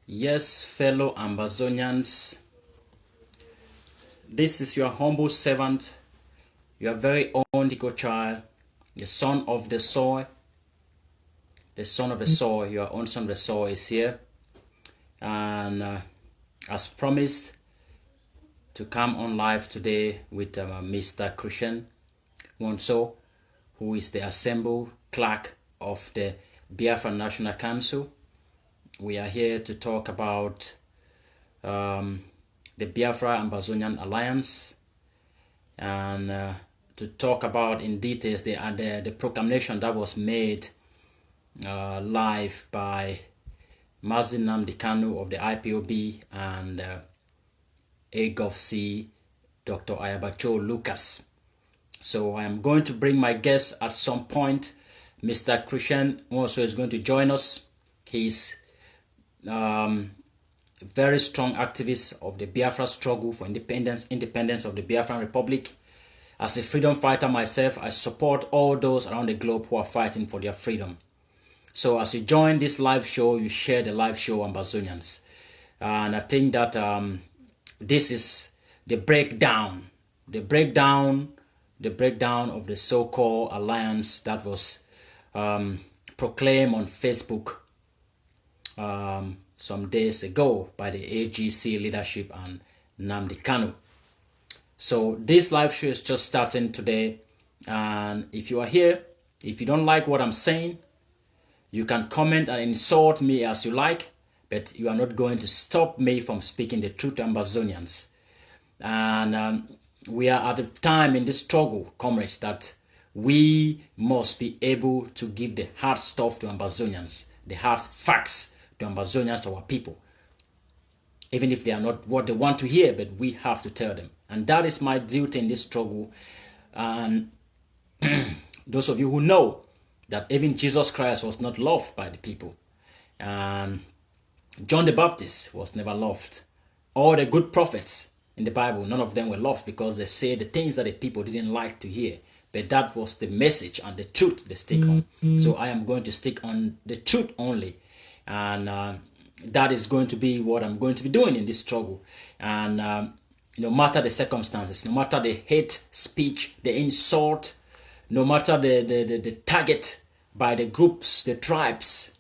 Yes, fellow Ambazonians, this is your humble servant, your very own Tiko Child, the son of the soil. The son of the soil, your own son of the soil is here. And as promised, to come on live today with Mr. Christian Nwosu, who is the assembled clerk of the Biafra National Council. We are here to talk about the Biafra Ambazonian Alliance and to talk about in details the proclamation that was made live by Mazi Nnamdi Kanu of the IPOB and AGC Dr. Ayaba Cho Lucas. So I am going to bring my guest at some point. Mr. Christian Nwosu is going to join us. He's very strong activist of the Biafra struggle for independence of the Biafran Republic. As a freedom fighter myself, I support all those around the globe who are fighting for their freedom. So as you join this live show, you share the live show, Ambazonians. And I think that this is the breakdown of the so-called alliance that was proclaimed on Facebook some days ago by the AGC leadership and Nnamdi Kanu. So this live show is just starting today, and if you are here, if you don't like what I'm saying, you can comment and insult me as you like, but you are not going to stop me from speaking the truth to Ambazonians. And we are at a time in this struggle, comrades, that we must be able to give the hard stuff to Ambazonians, the hard facts to Ambazonians, to our people. Even if they are not what they want to hear, but we have to tell them. And that is my duty in this struggle. And those of you who know that even Jesus Christ was not loved by the people. And John the Baptist was never loved. All the good prophets in the Bible, none of them were loved because they say the things that the people didn't like to hear. But that was the message and the truth they stick on. So I am going to stick on the truth only. And that is going to be what I'm going to be doing in this struggle. And no matter the circumstances, no matter the hate speech, the insult, no matter the target by the groups, the tribes,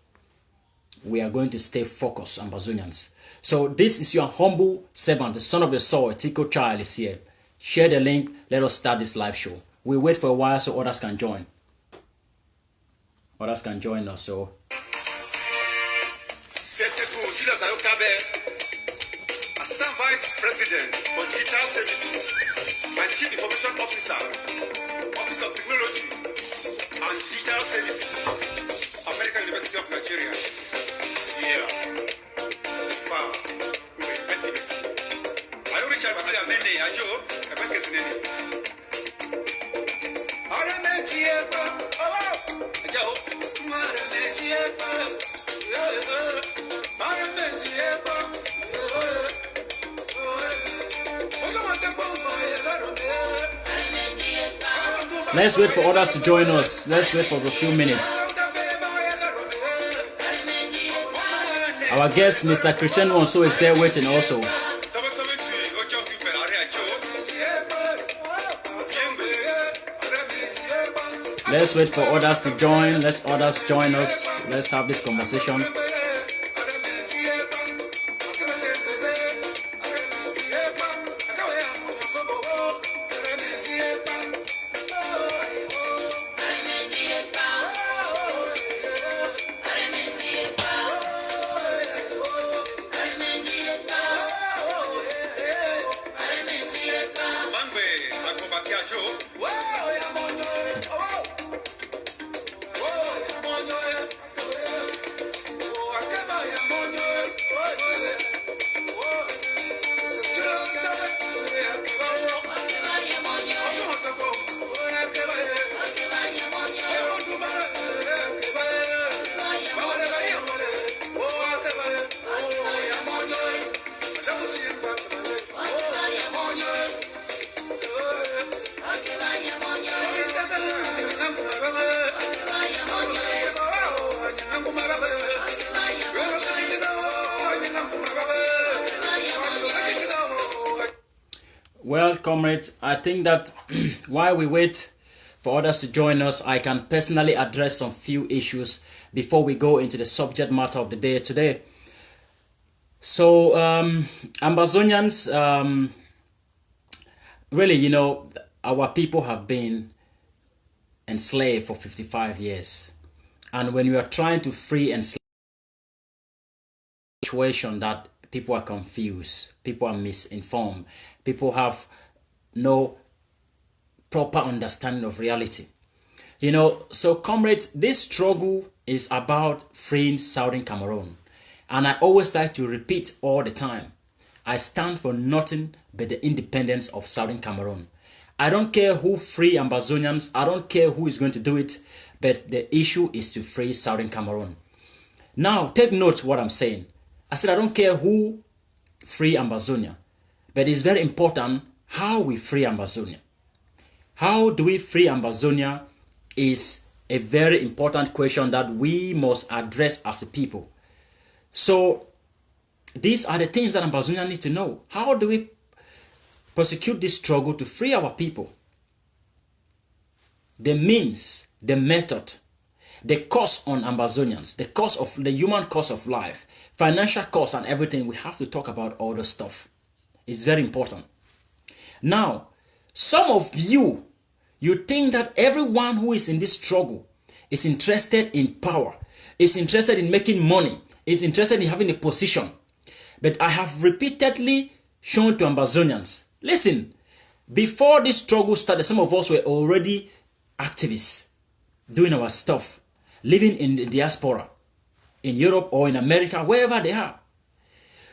we are going to stay focused, Ambazonians. So this is your humble servant, the son of the soil, Tiko Child is here. Share the link. Let us start this live show. We'll wait for a while so others can join. Others can join us. So. Assistant Vice President for Digital Services and Chief Information Officer, Office of Technology and Digital Services, American University of Nigeria. Here, far, I don't reach out to many. I do. I can't get any. Let's wait for others to join us. Let's wait for a few minutes. Our guest, Mr. Christian Nwosu, is there waiting also. Let's wait for others to join. Let others join us. Let's have this conversation. Well, comrades, I think that while we wait for others to join us, I can personally address some few issues before we go into the subject matter of the day today. So, Ambazonians, really, you know, our people have been enslaved for 55 years. And when you are trying to free enslaved situation, that people are confused, people are misinformed, people have no proper understanding of reality. You know, so comrades, this struggle is about freeing Southern Cameroon. And I always like to repeat all the time, I stand for nothing but the independence of Southern Cameroon. I don't care who free Ambazonians, I don't care who is going to do it, but the issue is to free Southern Cameroon. Now, take note what I'm saying. I said I don't care who free Ambazonia, but it's very important how we free Ambazonia. How do we free Ambazonia is a very important question that we must address as a people. So these are the things that Ambazonia need to know. How do we prosecute this struggle to free our people? The means, the method, the cost on Ambazonians, the cost of the human cost of life, financial cost and everything. We have to talk about all the stuff. It's very important. Now, some of you think that everyone who is in this struggle is interested in power, is interested in making money, is interested in having a position. But I have repeatedly shown to Ambazonians, listen, before this struggle started, some of us were already activists, doing our stuff, living in the diaspora, in Europe or in America, wherever they are.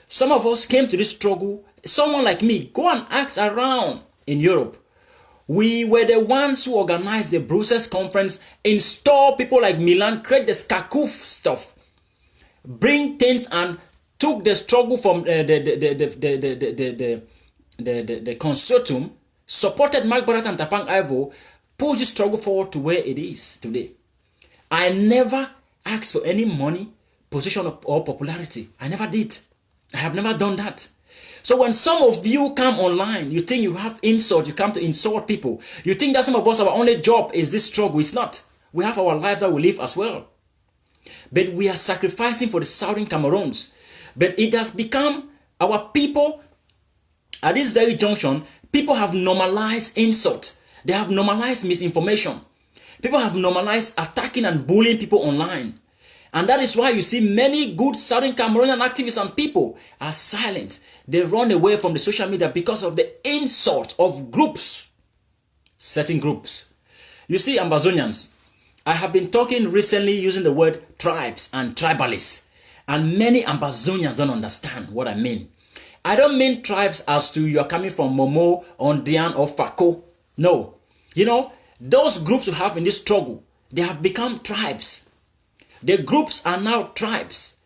Some of us came to this struggle. Someone like me, go and ask around in Europe. We were the ones who organized the Brussels conference, install people like Milan, create the Skakoof stuff, bring things and took the struggle from the consortium, supported Mark Barat and Tapang Ivo, push the struggle forward to where it is today. I never asked for any money, position or popularity. I never did. I have never done that. So when some of you come online, you think you have insult, you come to insult people. You think that some of us, our only job is this struggle. It's not. We have our life that we live as well. But we are sacrificing for the Southern Cameroons. But it has become our people, at this very junction, people have normalized insult. They have normalized misinformation. People have normalized attacking and bullying people online. And that is why you see many good Southern Cameroonian activists and people are silent. They run away from the social media because of the insult of groups, certain groups. You see, Ambazonians, I have been talking recently using the word tribes and tribalists. And many Ambazonians don't understand what I mean. I don't mean tribes as to you are coming from Momo, Ondian or Fako. No. You know, those groups you have in this struggle, they have become tribes. The groups are now tribes.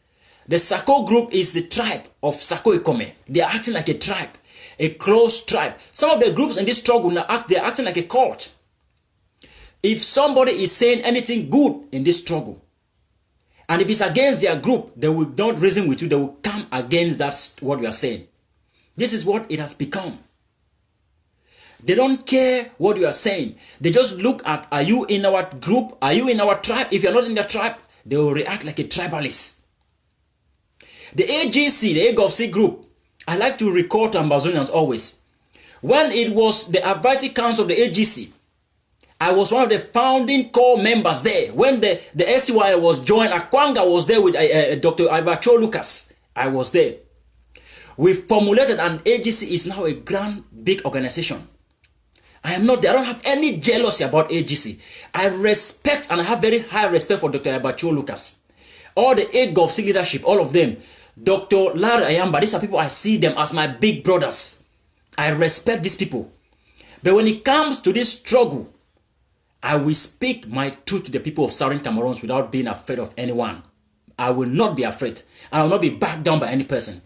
The Sako group is the tribe of Sako Ikome. They are acting like a tribe, a close tribe. Some of the groups in this struggle now they are acting like a cult. If somebody is saying anything good in this struggle, and if it's against their group, they will not reason with you. They will come against that what we are saying. This is what it has become. They don't care what you are saying. They just look at, are you in our group? Are you in our tribe? If you're not in the tribe, they will react like a tribalist. The AGC, the AGC group, I like to recall to Ambazonians always. When it was the advisory council of the AGC, I was one of the founding core members there. When the SCY was joined, Akwanga was there with Dr. Ayaba Cho Lucas. I was there. We formulated, and AGC is now a grand, big organization. I am not there. I don't have any jealousy about AGC. I respect and I have very high respect for Dr. Ayaba Cho Lucas. All the AGC leadership, all of them. Dr. Larry Ayamba, these are people, I see them as my big brothers. I respect these people. But when it comes to this struggle, I will speak my truth to the people of Southern Cameroon without being afraid of anyone. I will not be afraid. I will not be backed down by any person.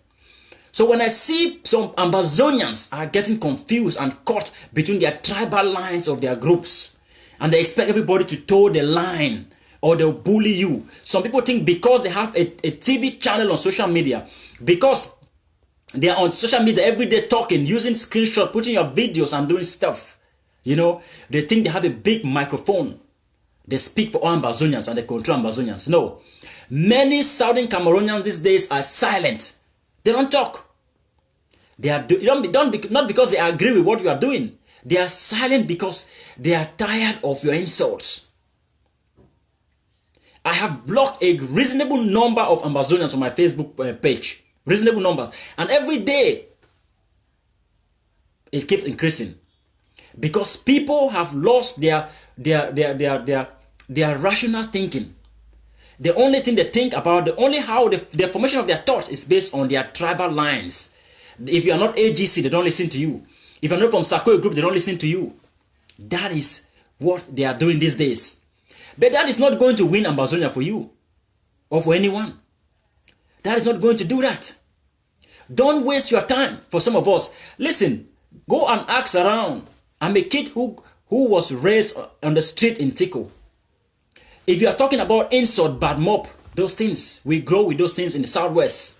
So when I see some Ambazonians are getting confused and caught between their tribal lines of their groups, and they expect everybody to toe the line, or they'll bully you. Some people think because they have a TV channel on social media, because They are on social media every day talking, using screenshots, putting your videos and doing stuff. You know, they think they have a big microphone. They speak for all Ambazonians and they control Ambazonians. No. Many Southern Cameroonians these days are silent. They don't talk. They are not because they agree with what you are doing. They are silent because they are tired of your insults. I have blocked a reasonable number of Ambazonians on my Facebook page. Reasonable numbers. And every day, it keeps increasing. Because people have lost their rational thinking. The only thing they think about, the formation of their thoughts is based on their tribal lines. If you are not AGC, they don't listen to you. If you're not from Sakoe group, they don't listen to you. That is what they are doing these days. But that is not going to win Ambazonia for you or for anyone. That is not going to do that. Don't waste your time for some of us. Listen, go and ask around. I'm a kid who was raised on the street in Tiko. If you are talking about insult, bad mob, those things, we grow with those things in the Southwest.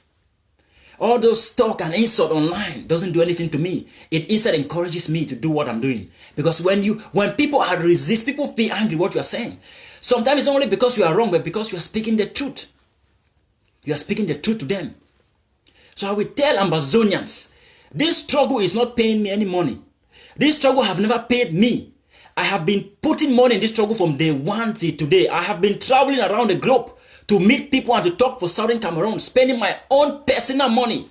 All those talk and insult online doesn't do anything to me. It instead encourages me to do what I'm doing. Because when people are resist, people feel angry what you are saying. Sometimes it's not only because you are wrong, but because you are speaking the truth. You are speaking the truth to them. So I will tell Ambazonians, this struggle is not paying me any money. This struggle have never paid me. I have been putting money in this struggle from day one till today. I have been traveling around the globe to meet people and to talk for Southern Cameroon, spending my own personal money.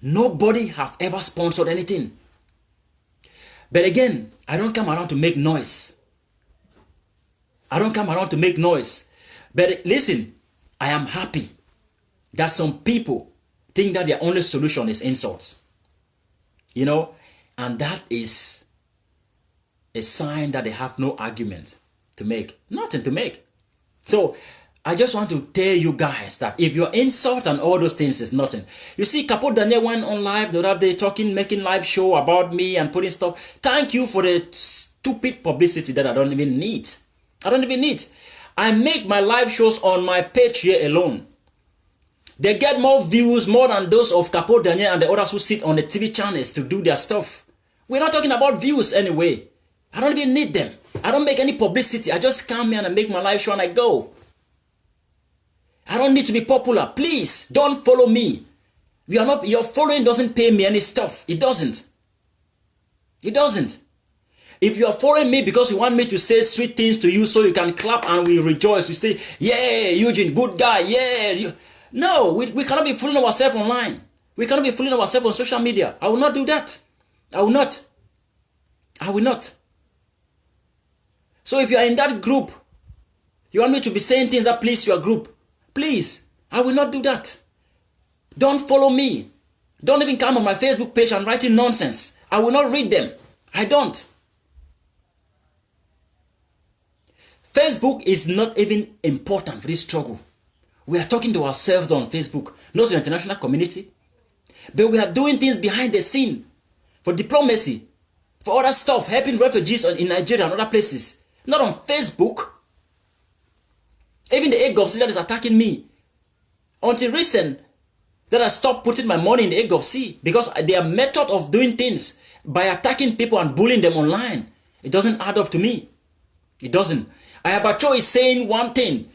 Nobody have ever sponsored anything. But again, I don't come around to make noise. I don't come around to make noise. But listen, I am happy that some people think that their only solution is insults. You know, and that is a sign that they have no argument to make. Nothing to make. So, I just want to tell you guys that if your insult and all those things is nothing. You see, Capo Daniel went on live the other day talking, making live show about me and putting stuff. Thank you for the stupid publicity that I don't even need. I don't even need. I make my live shows on my page here alone. They get more views, more than those of Capo Daniel and the others who sit on the TV channels to do their stuff. We're not talking about views anyway. I don't even need them. I don't make any publicity. I just come here and I make my live show and I go. I don't need to be popular. Please, don't follow me. Your following doesn't pay me any stuff. It doesn't. It doesn't. If you are following me because you want me to say sweet things to you so you can clap and we rejoice, we say, yeah, Eugene, good guy, yeah. No, we cannot be fooling ourselves online. We cannot be fooling ourselves on social media. I will not do that. I will not. I will not. So if you are in that group, you want me to be saying things that please your group, please, I will not do that. Don't follow me. Don't even come on my Facebook page and writing nonsense. I will not read them. I don't. Facebook is not even important for this struggle. We are talking to ourselves on Facebook, not to the international community. But we are doing things behind the scene for diplomacy, for other stuff, helping refugees in Nigeria and other places. Not on Facebook. Even the AGC that is attacking me. Until recent, that I stopped putting my money in the AGC because their method of doing things by attacking people and bullying them online, it doesn't add up to me. It doesn't. Ayaba Cho is saying one thing.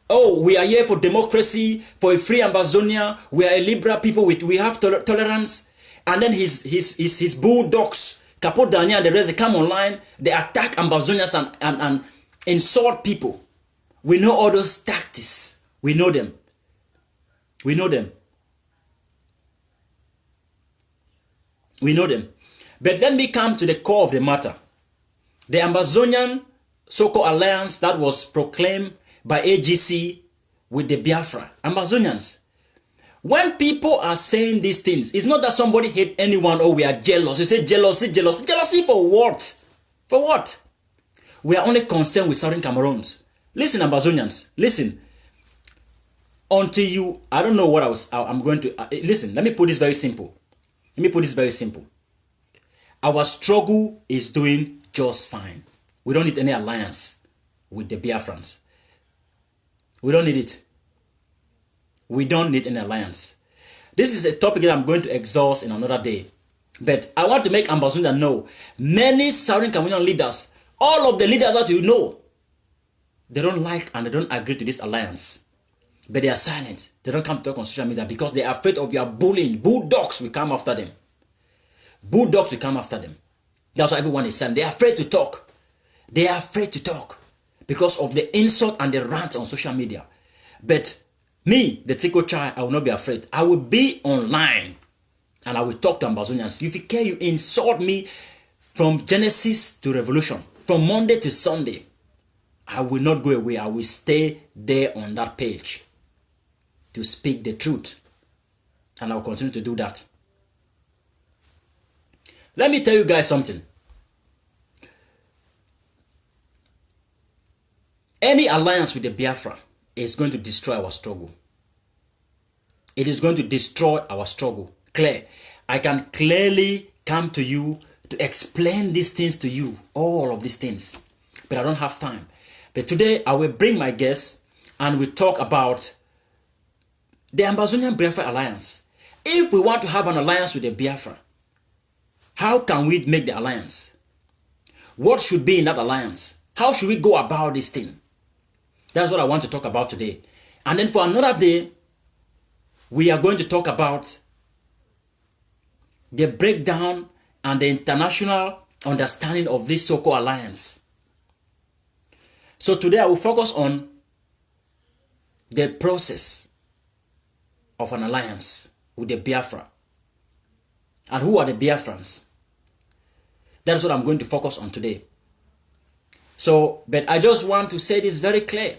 Oh, we are here for democracy, for a free Ambazonia. We are a liberal people. We have tolerance. And then his bulldogs, Capo Daniel and the rest, they come online. They attack Ambazonians and insult people. We know all those tactics. We know them. We know them. We know them. But let me come to the core of the matter. The Ambazonian so-called alliance that was proclaimed by AGC with the Biafra. Ambazonians. When people are saying these things, it's not that somebody hate anyone or we are jealous. You say jealousy, jealousy. Jealousy for what? For what? We are only concerned with Southern Cameroons. Listen, Ambazonians. Listen. Until you, I don't know what I'm going to, listen, let me put this very simple. Let me put this very simple. Our struggle is doing just fine. We don't need any alliance with the Biafrans. We don't need it. We don't need an alliance. This is a topic that I'm going to exhaust in another day. But I want to make Ambazonia know, many Southern Cameroonian leaders, all of the leaders that you know, they don't like and they don't agree to this alliance. But they are silent. They don't come to talk on social media because they are afraid of your bullying. Bulldogs will come after them. Bulldogs will come after them. That's why everyone is silent. They are afraid to talk. They are afraid to talk because of the insult and the rant on social media. But me, the Tiko Child, I will not be afraid. I will be online and I will talk to Ambazonians. If you care, you insult me from Genesis to Revolution, from Monday to Sunday. I will not go away. I will stay there on that page to speak the truth. And I will continue to do that. Let me tell you guys something. Any alliance with the Biafra is going to destroy our struggle. It is going to destroy our struggle. Clear. I can clearly come to you to explain these things to you. All of these things. But I don't have time. But today I will bring my guests and we talk about the Ambazonian Biafra Alliance. If we want to have an alliance with the Biafra, how can we make the alliance? What should be in that alliance? How should we go about this thing? That's what I want to talk about today. And then for another day, we are going to talk about the breakdown and the international understanding of this so-called alliance. So today I will focus on the process of an alliance with the Biafra. And who are the Biafrans? That's what I'm going to focus on today. So, but I just want to say this very clear.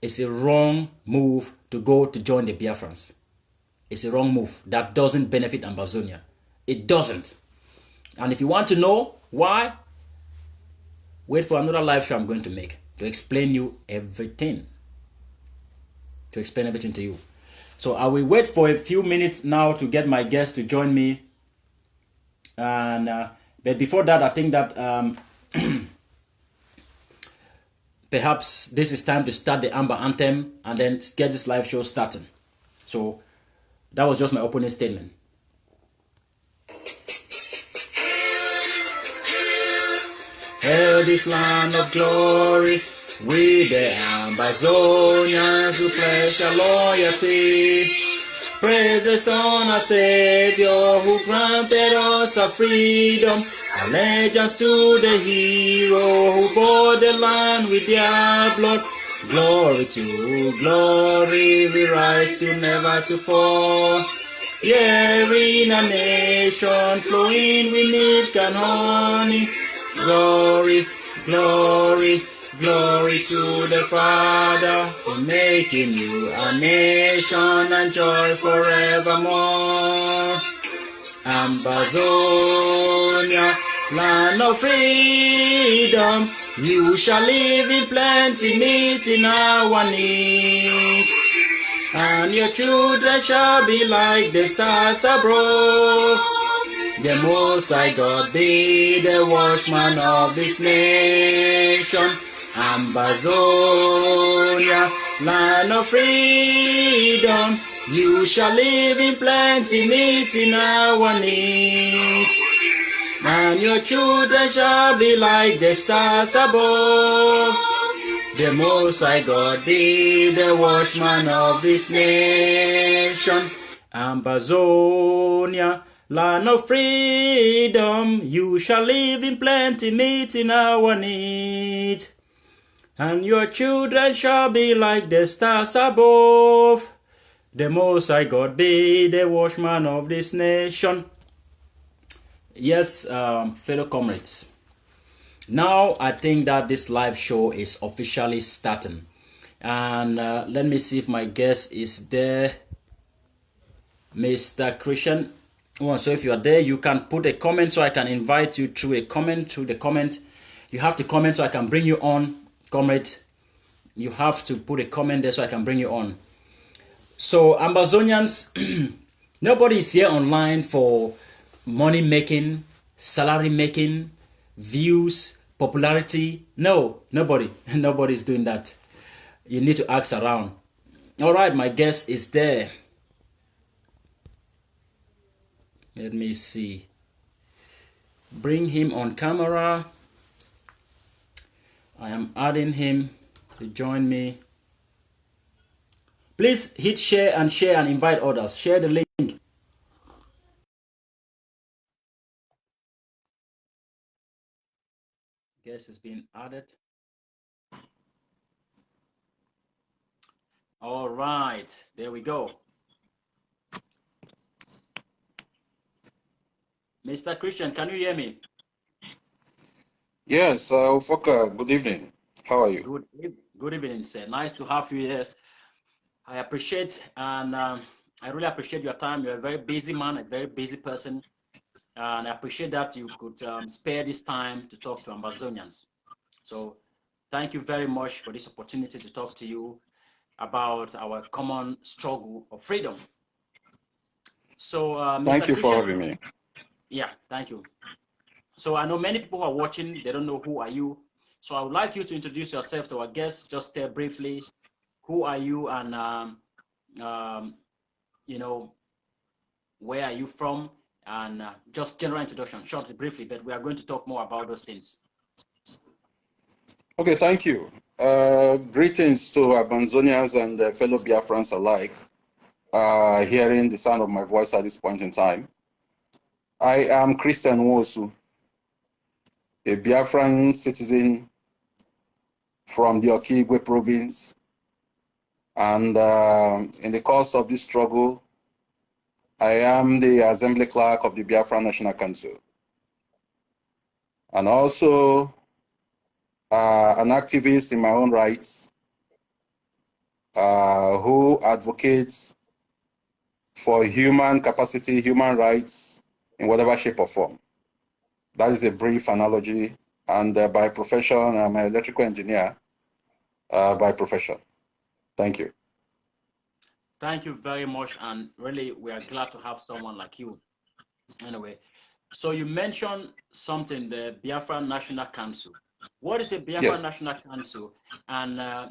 It's a wrong move to go to join the Biafrans. It's a wrong move. That doesn't benefit Ambazonia. It doesn't. And if you want to know why, wait for another live show I'm going to make to explain you everything. To explain everything to you. So I will wait for a few minutes now to get my guests to join me. And but before that, I think that perhaps this is time to start the Amber Anthem and then get this live show started. So that was just my opening statement. Hail this land of glory, we the Ambazonians who pledge our loyalty. Praise the Son, our Savior, who granted us our freedom. Allegiance to the hero who bought the land with their blood. Glory to glory, we rise to never to fall. Yeah, in a nation flowing with milk and honey. Glory, glory, glory to the Father for making you a nation and joy forevermore. Ambazonia, land of freedom, you shall live in plenty, meeting our needs. And your children shall be like the stars above. The Most High God be the watchman of this nation. Ambazonia, land of freedom, you shall live in plenty, meeting our needs. And your children shall be like the stars above. The Most High God be the watchman of this nation. Ambazonia, land of freedom, you shall live in plenty, meeting our need. And your children shall be like the stars above. The Most High God be the watchman of this nation. Yes, fellow comrades. Now I think that this live show is officially starting. And let me see if my guest is there. Mr. Christian. So if you are there, you can put a comment so I can invite you through a comment, through the comment. You have to comment so I can bring you on, comrade. You have to put a comment there so I can bring you on. So Ambazonians, nobody is here online for money making, salary making, views, popularity. No, nobody. Nobody is doing that. You need to ask around. All right, my guest is there. Let me see. Bring him on camera. I am adding him to join me. Please hit share and invite others. Share the link. Guest is being added. All right, there we go. Mr. Christian, can you hear me? Yes, Ufoka, good evening. How are you? Good evening, sir. Nice to have you here. I appreciate and I really appreciate your time. You're a very busy man, a very busy person. And I appreciate that you could spare this time to talk to Ambazonians. So thank you very much for this opportunity to talk to you about our common struggle of freedom. So, Thank Mr. you Christian, for having me. Yeah, thank you. So I know many people who are watching, they don't know who are you. So I would like you to introduce yourself to our guests. Just tell briefly, who are you and, you know, where are you from? And just general introduction, shortly, briefly, but we are going to talk more about those things. Okay, thank you. Greetings to Ambazonians and fellow Biafrans alike, hearing the sound of my voice at this point in time. I am Christian Nwosu, a Biafran citizen from the Okigwe province. And in the course of this struggle, I am the Assembly Clerk of the Biafra National Council. And also an activist in my own rights, who advocates for human capacity, human rights, in whatever shape or form. That is a brief analogy. And by profession, I'm an electrical engineer by profession. Thank you. Thank you very much. And really, we are glad to have someone like you. Anyway, so you mentioned something, the Biafra National Council. What is a Biafra National Council? And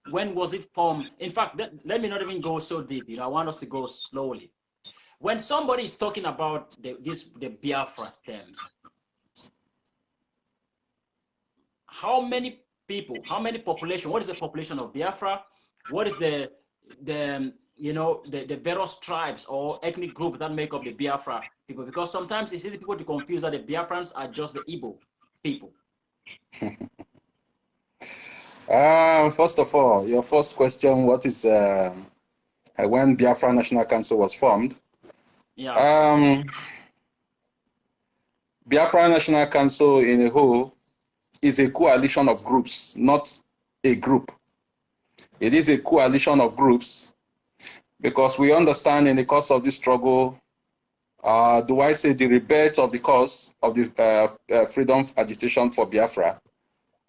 when was it formed? In fact, let me not even go so deep. I want us to go slowly. When somebody is talking about the Biafra terms, how many people, how many population, what is the population of Biafra? What is the various tribes or ethnic group that make up the Biafra people? Because sometimes it's easy people to confuse that the Biafrans are just the Igbo people. First of all, your first question, what is when Biafra National Council was formed? Yeah. Biafra National Council in a whole is a coalition of groups, not a group. It is a coalition of groups because we understand in the course of this struggle, do I say the rebirth of the cause of the freedom agitation for Biafra,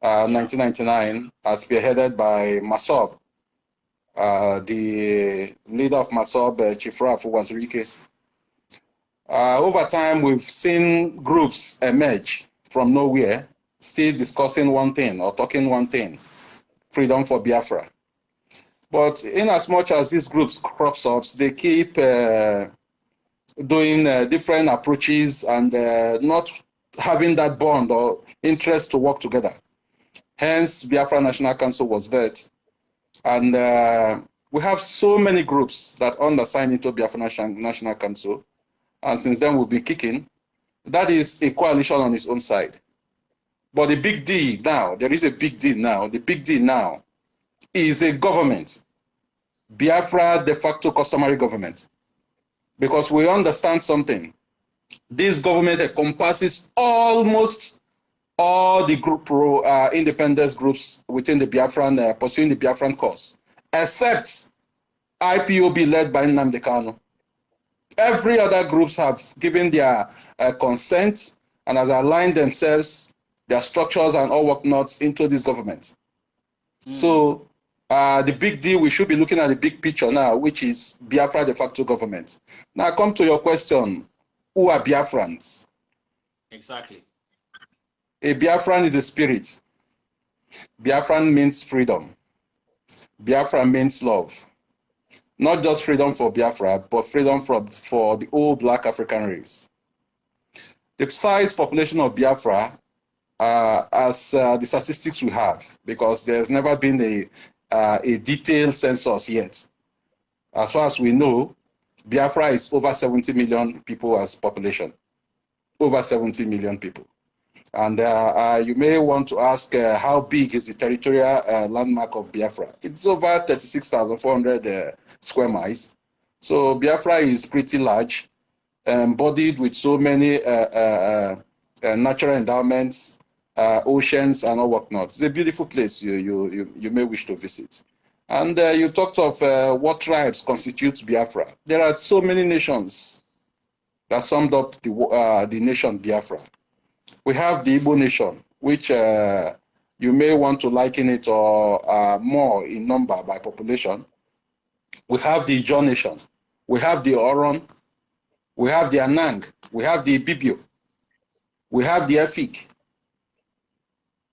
1999, as spearheaded by Masob, the leader of Masob, Chief Rafu Wazirike. Over time, we've seen groups emerge from nowhere, still discussing one thing or talking one thing, freedom for Biafra. But in as much as these groups crops up, they keep doing different approaches and not having that bond or interest to work together. Hence, Biafra National Council was birthed. And we have so many groups that undersign into Biafra National Council. And since then, we've been kicking. That is a coalition on its own side. But the big deal now, there is a big deal now. The big deal now is a government, Biafra de facto customary government. Because we understand something. This government encompasses almost all the group independence groups within the Biafran, pursuing the Biafran cause, except IPOB led by Nnamdi Kanu. Every other groups have given their consent and has aligned themselves, their structures and all whatnots into this government. So the big deal, we should be looking at the big picture now, which is Biafra de facto government. Now come to your question, who are Biafrans? Exactly. A Biafran is a spirit. Biafran means freedom. Biafra means love. Not just freedom for Biafra, but freedom for the whole Black African race. The size population of Biafra, as the statistics we have, because there's never been a detailed census yet. As far as we know, Biafra is over 70 million people as population. Over 70 million people. And you may want to ask how big is the territorial landmark of Biafra? It's over 36,400 square miles. So Biafra is pretty large, embodied with so many natural endowments, oceans, and all whatnot. It's a beautiful place you may wish to visit. And you talked of what tribes constitute Biafra. There are so many nations that summed up the nation Biafra. We have the Igbo nation, which you may want to liken it or more in number by population. We have the Ijaw nation. We have the Oron. We have the Anang. We have the Ibibio. We have the Efik.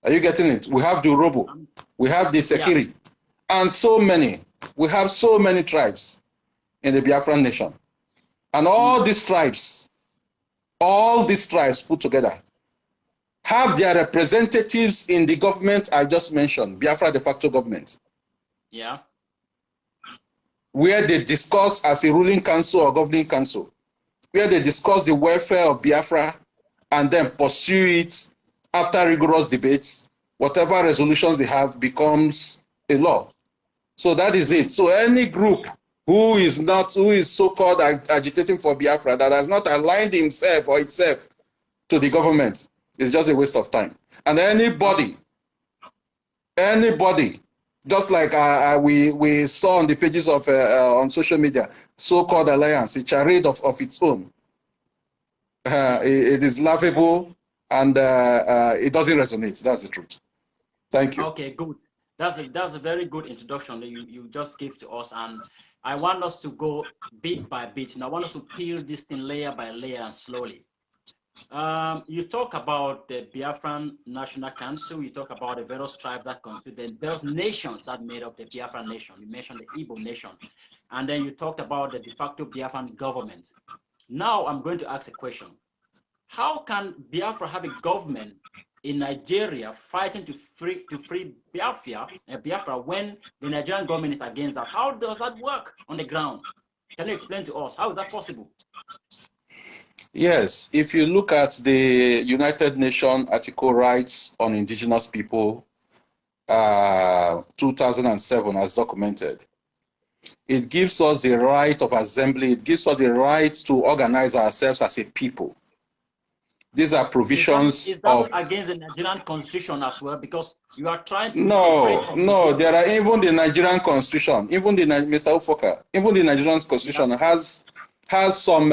Are you getting it? We have the Urobo. We have the Sekiri. Yeah. And so many. We have so many tribes in the Biafran nation. And all these tribes put together, have their representatives in the government I just mentioned, Biafra de facto government. Yeah. Where they discuss as a ruling council or governing council, where they discuss the welfare of Biafra and then pursue it after rigorous debates. Whatever resolutions they have becomes a law. So that is it. So any group who is so-called agitating for Biafra that has not aligned himself or itself to the government, it's just a waste of time. And anybody, just like we saw on the pages of on social media, so-called alliance, a charade of its own. It is laughable and it doesn't resonate. That's the truth. Thank you. Okay, good. That's a very good introduction that you just gave to us, and I want us to go bit by bit. And I want us to peel this thing layer by layer and slowly. You talk about the Biafran National Council. You talk about the various tribes that constitute the various nations that made up the Biafran nation. You mentioned the Igbo nation. And then you talked about the de facto Biafran government. Now I'm going to ask a question. How can Biafra have a government in Nigeria fighting to free Biafra when the Nigerian government is against that? How does that work on the ground? Can you explain to us? How is that possible? Yes, if you look at the United Nations Article Rights on Indigenous People, 2007 as documented, it gives us the right of assembly. It gives us the right to organize ourselves as a people. These are provisions is that against the Nigerian constitution as well? Because you are trying to No, there are even the Nigerian constitution, even the Mr. Ufoka, even the Nigerian constitution has some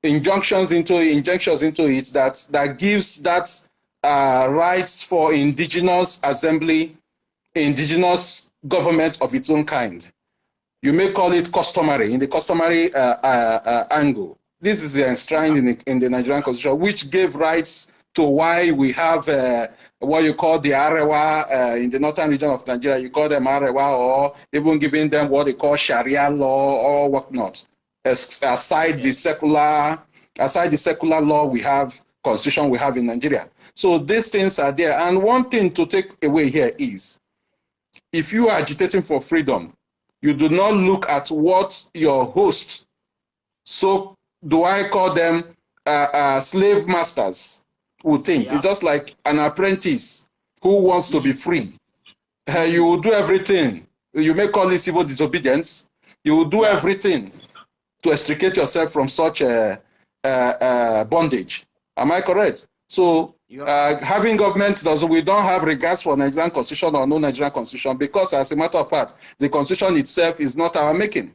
injunctions into it that gives that rights for indigenous assembly, indigenous government of its own kind. You may call it customary, in the customary angle. This is enshrined in the Nigerian constitution, which gave rights to why we have what you call the Arewa in the northern region of Nigeria. You call them Arewa, or even giving them what they call Sharia law or whatnot. Aside the secular law we have, constitution we have in Nigeria. So these things are there. And one thing to take away here is, if you are agitating for freedom, you do not look at what your host, so do I call them slave masters, would think. Yeah. It's just like an apprentice who wants to be free. You will do everything. You may call it civil disobedience. You will do everything to extricate yourself from such bondage. Am I correct? So having government, we don't have regards for Nigerian constitution or no Nigerian constitution, because as a matter of fact, the constitution itself is not our making.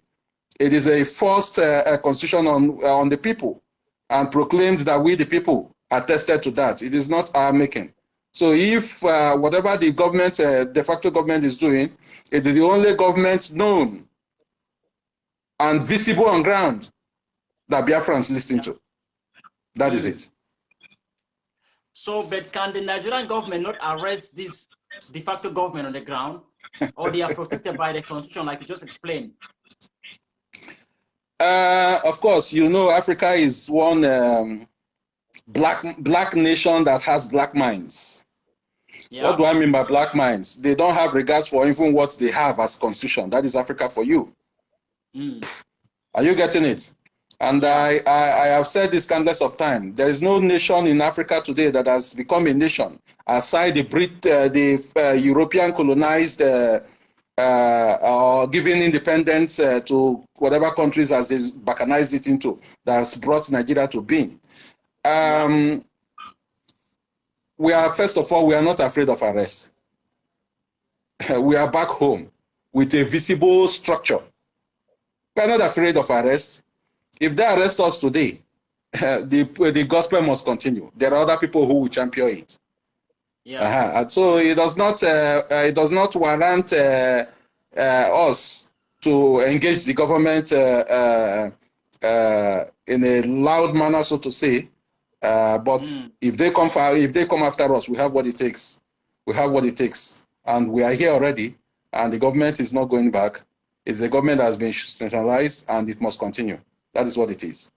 It is a forced constitution on the people, and proclaimed that we the people attested to that. It is not our making. So if whatever the government, de facto government is doing, it is the only government known and visible on ground that Biafrans listen to. That is it. So, but can the Nigerian government not arrest this de facto government on the ground or they are protected by the constitution, like you just explained? Of course, you know, Africa is one black nation that has black minds. Yeah. What do I mean by black minds? They don't have regards for even what they have as constitution. That is Africa for you. Are you getting it? And I have said this countless of time. There is no nation in Africa today that has become a nation aside the European colonized or giving independence to whatever countries as they balkanized it into, that has brought Nigeria to being. We are, first of all, we are not afraid of arrest. We are back home with a visible structure. We are not afraid of arrest. If they arrest us today, the gospel must continue. There are other people who will champion it. Yeah. And so it does not warrant us to engage the government in a loud manner, so to say. But if they come after us, we have what it takes. We have what it takes, and we are here already. And the government is not going back. It's a government that has been centralized, and it must continue. That is what it is.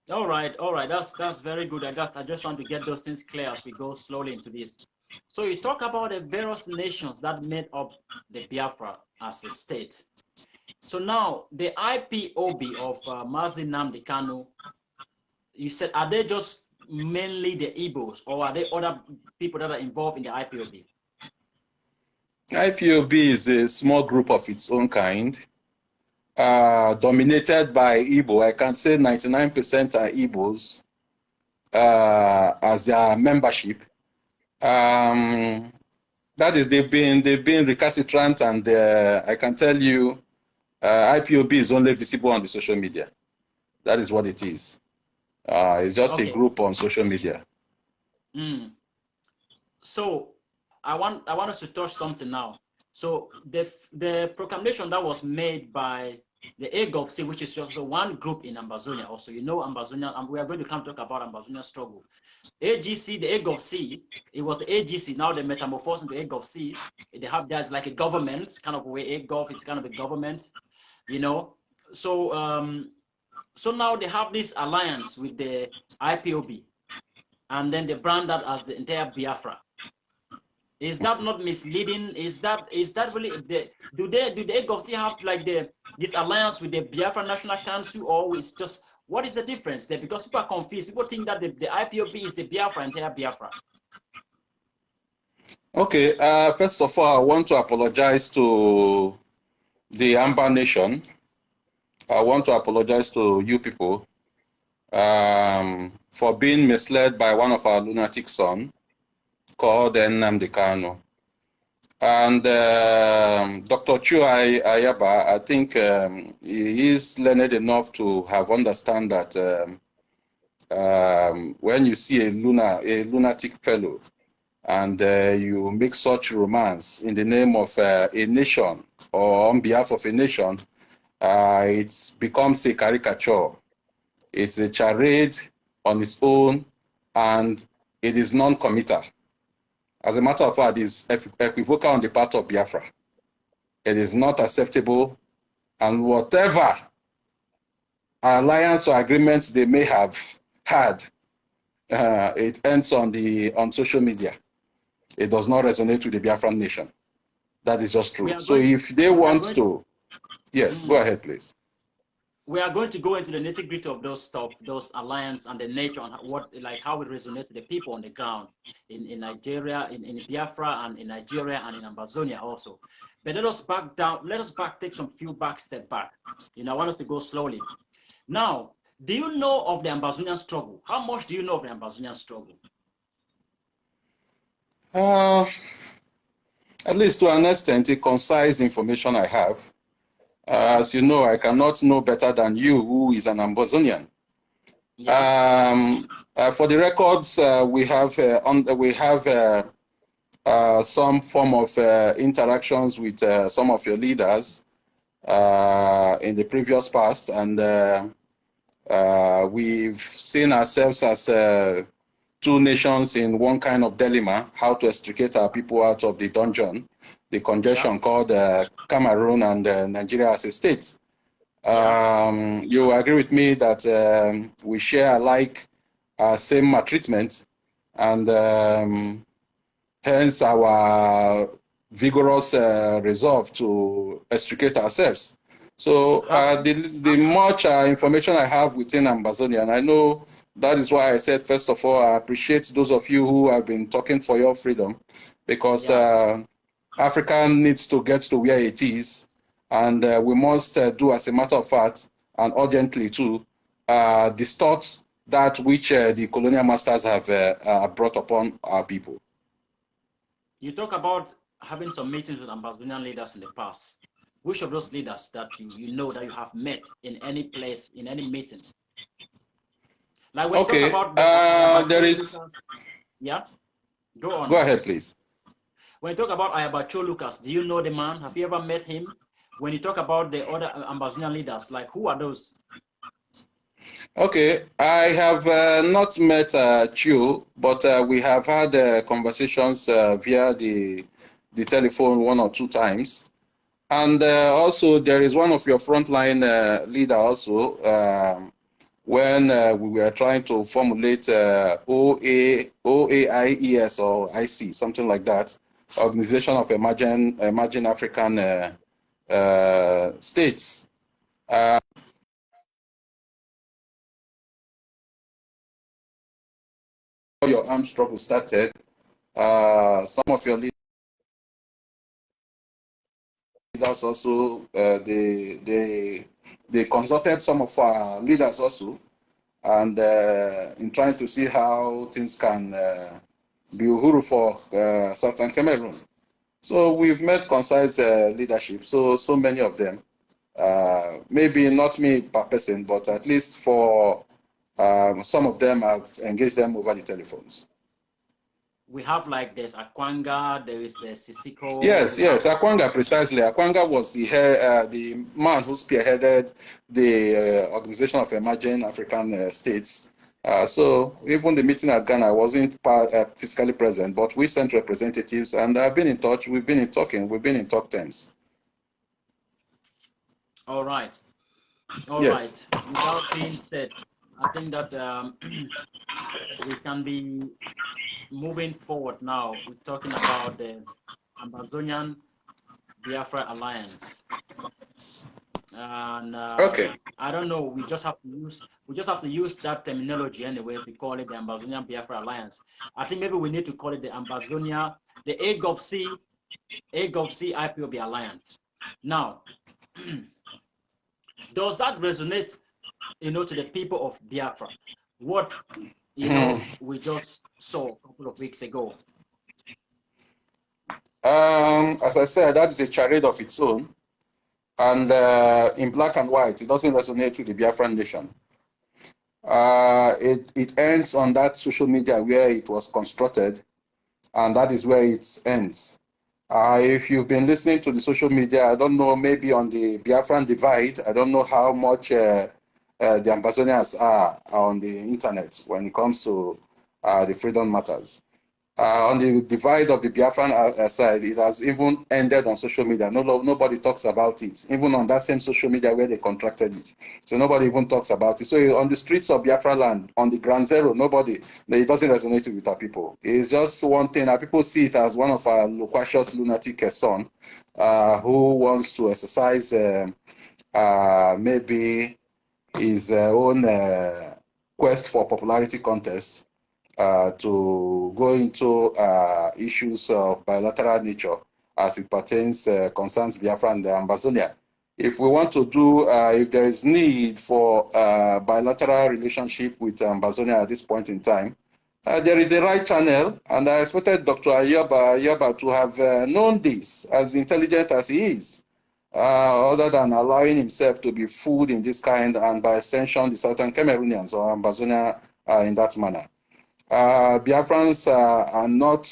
All right. That's very good. I just want to get those things clear as we go slowly into this. So you talk about the various nations that made up the Biafra as a state. So now the IPOB of Mazi Nnamdi Kanu, you said, are they just mainly the Igbos, or are there other people that are involved in the IPOB? IPOB is a small group of its own kind, dominated by Igbo. I can say 99% are Igbos as their membership. That is, they've been recalcitrant, and I can tell you, IPOB is only visible on the social media. That is what it is. It's just a group on social media. So I want us to touch something now. So the proclamation that was made by the AGC, which is also one group in Ambazonia, also, you know, Ambazonia, and we are going to come talk about Ambazonia struggle. AGC, the AGC, it was the AGC, now they metamorphosed into AGC. They have, there's like a government, kind of way AGC is kind of a government, you know. So, so now they have this alliance with the IPOB, and then they brand that as the entire Biafra. Is that not misleading? Is that really do the AGC have like this alliance with the Biafra National Council, or is just, what is the difference there? Because people are confused. People think that the IPOB is the Biafra, entire Biafra. Okay, first of all, I want to apologize to the Amba Nation. I want to apologize to you people for being misled by one of our lunatic sons called Nnamdi Kanu. And Dr. Cho Ayaba, I think he is learned enough to have understand that when you see a lunatic fellow and you make such romance in the name of a nation or on behalf of a nation, it becomes a caricature. It's a charade on its own, and it is non-committal. As a matter of fact, it is equivocal on the part of Biafra. It is not acceptable, and whatever alliance or agreements they may have had, it ends on social media. It does not resonate with the Biafran nation. That is just true. So if they want to, yes, go ahead, please. We are going to go into the nitty-gritty of those stuff, those alliance and the nature, and what, like, how it resonates with the people on the ground in Nigeria, in Biafra, and in Nigeria, and in Ambazonia also. But let us take some few step back. You know, I want us to go slowly. Now, do you know of the Ambazonian struggle? How much do you know of the Ambazonian struggle? At least to an extent, a concise information I have. As you know, I cannot know better than you, who is an Ambazonian. Yeah. For the records, we have some form of interactions with some of your leaders in the previous past, and we've seen ourselves as two nations in one kind of dilemma, how to extricate our people out of the dungeon, the congestion called Cameroon and Nigeria as a state. You agree with me that we share alike same maltreatment, and hence our vigorous resolve to extricate ourselves. So the much information I have within Ambazonia, and I know that is why I said, first of all, I appreciate those of you who have been talking for your freedom, because Africa needs to get to where it is, and we must do, as a matter of fact, and urgently too, distort that which the colonial masters have brought upon our people. You talk about having some meetings with Ambazonian leaders in the past. Which of those leaders that you know that you have met in any place, in any meeting? Like when you talk about there is. Yeah, go on. Go ahead, please. When you talk about Ayaba Cho Lucas, do you know the man? Have you ever met him? When you talk about the other Ambazonian leaders, like who are those? Okay, I have not met Cho, but we have had conversations via the telephone 1 or 2 times. And also, there is one of your frontline leader also, when we were trying to formulate OAIES or IC, something like that, Organization of Emerging African States. Your armed struggle started, some of your leaders also, they consulted some of our leaders also, and in trying to see how things can be uhuru for Southern Cameroon. So we've met concise leadership, so many of them. Maybe not me per person, but at least for some of them, I've engaged them over the telephones. We have like there's Akwanga, there is the Sisiko. Yes, Akwanga, precisely. Akwanga was the man who spearheaded the Organization of Emerging African States. So even the meeting at Ghana, I wasn't physically present, but we sent representatives, and I've been in touch. We've been in talk terms. All right. All right. Without being said, I think that we can be moving forward now. We're talking about the Ambazonian Biafra Alliance. And I don't know, we just have to use that terminology anyway to call it the Ambazonian Biafra Alliance. I think maybe we need to call it the Ambazonia, the AGC IPOB Alliance. Now, does that resonate, to the people of Biafra? What, we just saw a couple of weeks ago? As I said, that is a charade of its own. And in black and white, it doesn't resonate with the Biafran nation. It ends on that social media where it was constructed, and that is where it ends. If you've been listening to the social media, I don't know, maybe on the Biafran divide, I don't know how much the Ambazonians are on the internet when it comes to the freedom matters. On the divide of the Biafran side, it has even ended on social media. Nobody talks about it, even on that same social media where they contracted it. So nobody even talks about it. So on the streets of Biafra land, on the ground zero, it doesn't resonate with our people. It's just one thing. Our people see it as one of our loquacious lunatic son who wants to exercise maybe his own quest for popularity contest. To go into issues of bilateral nature as it pertains, concerns Biafra and Ambazonia. If we want to do, if there is need for bilateral relationship with Ambazonia at this point in time, there is a right channel, and I expected Dr. Ayaba to have known this, as intelligent as he is, other than allowing himself to be fooled in this kind, and by extension, the Southern Cameroonians or Ambazonia in that manner. Biafrans are not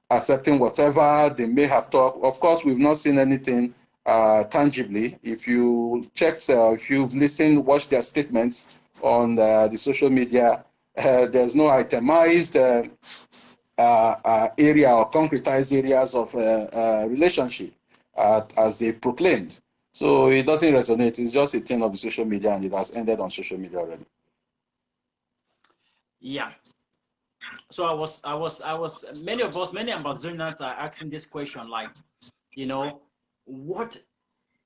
accepting whatever they may have talked. Of course, we've not seen anything tangibly. If you checked, if you've listened, watched their statements on the social media, There's no itemized area or concretized areas of relationship as they've proclaimed. So it doesn't resonate. It's just a thing of the social media, and it has ended on social media already. Yeah. So many Ambazonians are asking this question, like, you know, what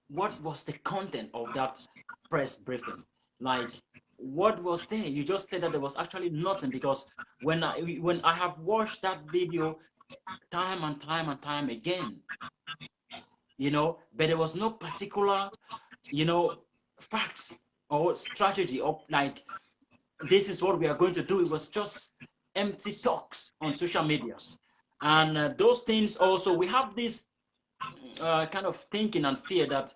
was the content of that press briefing? Like, what was there? You just said that there was actually nothing, because when I have watched that video time and time again, you know, but there was no particular, you know, facts or strategy of like, this is what we are going to do. It was just empty talks on social media. And those things also, we have this kind of thinking and fear that,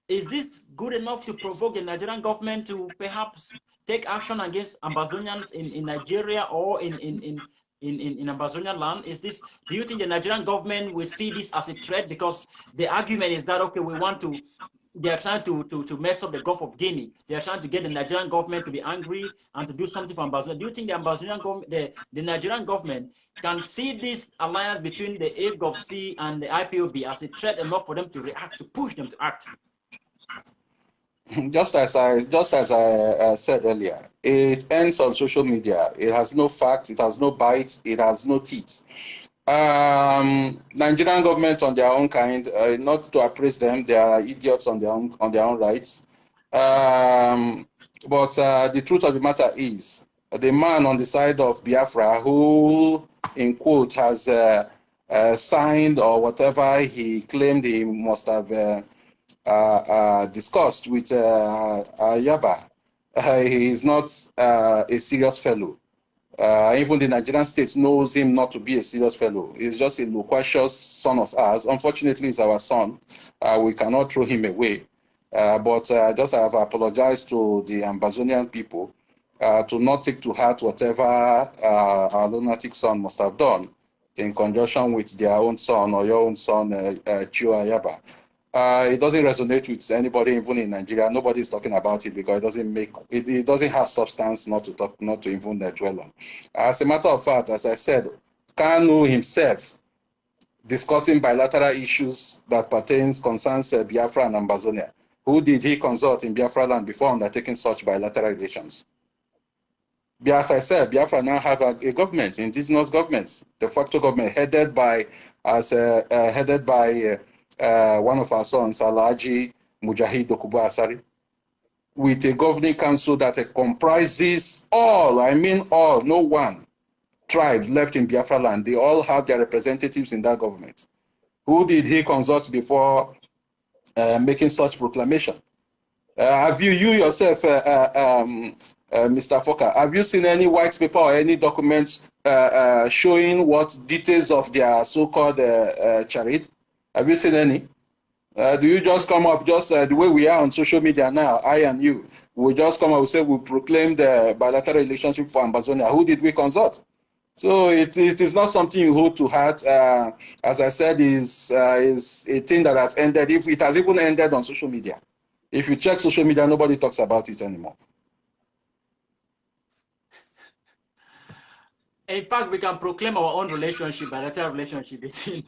is this good enough to provoke the Nigerian government to perhaps take action against Ambazonians in Nigeria or in Ambazonia land? Is this, do you think the Nigerian government will see this as a threat? Because the argument is that, okay, they are trying to mess up the Gulf of Guinea. They are trying to get the Nigerian government to be angry and to do something for Ambazonia. Do you think the Ambazonian government, the Nigerian government can see this alliance between the AGC and the IPOB as a threat enough for them to react, to push them to act? Just as I said earlier, it ends on social media. It has no facts, it has no bites, it has no teeth. Nigerian government on their own kind, not to appraise them, they are idiots on their own rights. But the truth of the matter is, the man on the side of Biafra, who in quote has signed or whatever he claimed he must have discussed with Ayaba, he is not a serious fellow. Even the Nigerian state knows him not to be a serious fellow. He's just a loquacious son of ours. Unfortunately, he's our son. We cannot throw him away. But just I have apologized to the Ambazonian people to not take to heart whatever our lunatic son must have done in conjunction with their own son or your own son, Cho Ayaba. It doesn't resonate with anybody, even in Nigeria. Nobody is talking about it because it doesn't have substance not to even dwell on. As a matter of fact, as I said, Kanu himself discussing bilateral issues that concerns Biafra and Ambazonia. Who did he consult in Biafra land before undertaking such bilateral relations? As I said, Biafra now have a government, indigenous government, de facto government headed by one of our sons, Alhaji Mujahid Dokubo Asari, with a governing council that comprises all, I mean all, no one tribe left in Biafra land. They all have their representatives in that government. Who did he consult before making such proclamation? Have you yourself, Mr. Foka, have you seen any white paper or any documents showing what details of their so-called charade? Have you seen any? Do you just come up just the way we are on social media now, I and you? We just come up and say we proclaim the bilateral relationship for Ambazonia. Who did we consult? So it is not something you hold to heart. As I said, is a thing that has ended. If it has even ended on social media. If you check social media, nobody talks about it anymore. In fact, we can proclaim our own relationship, bilateral relationship between.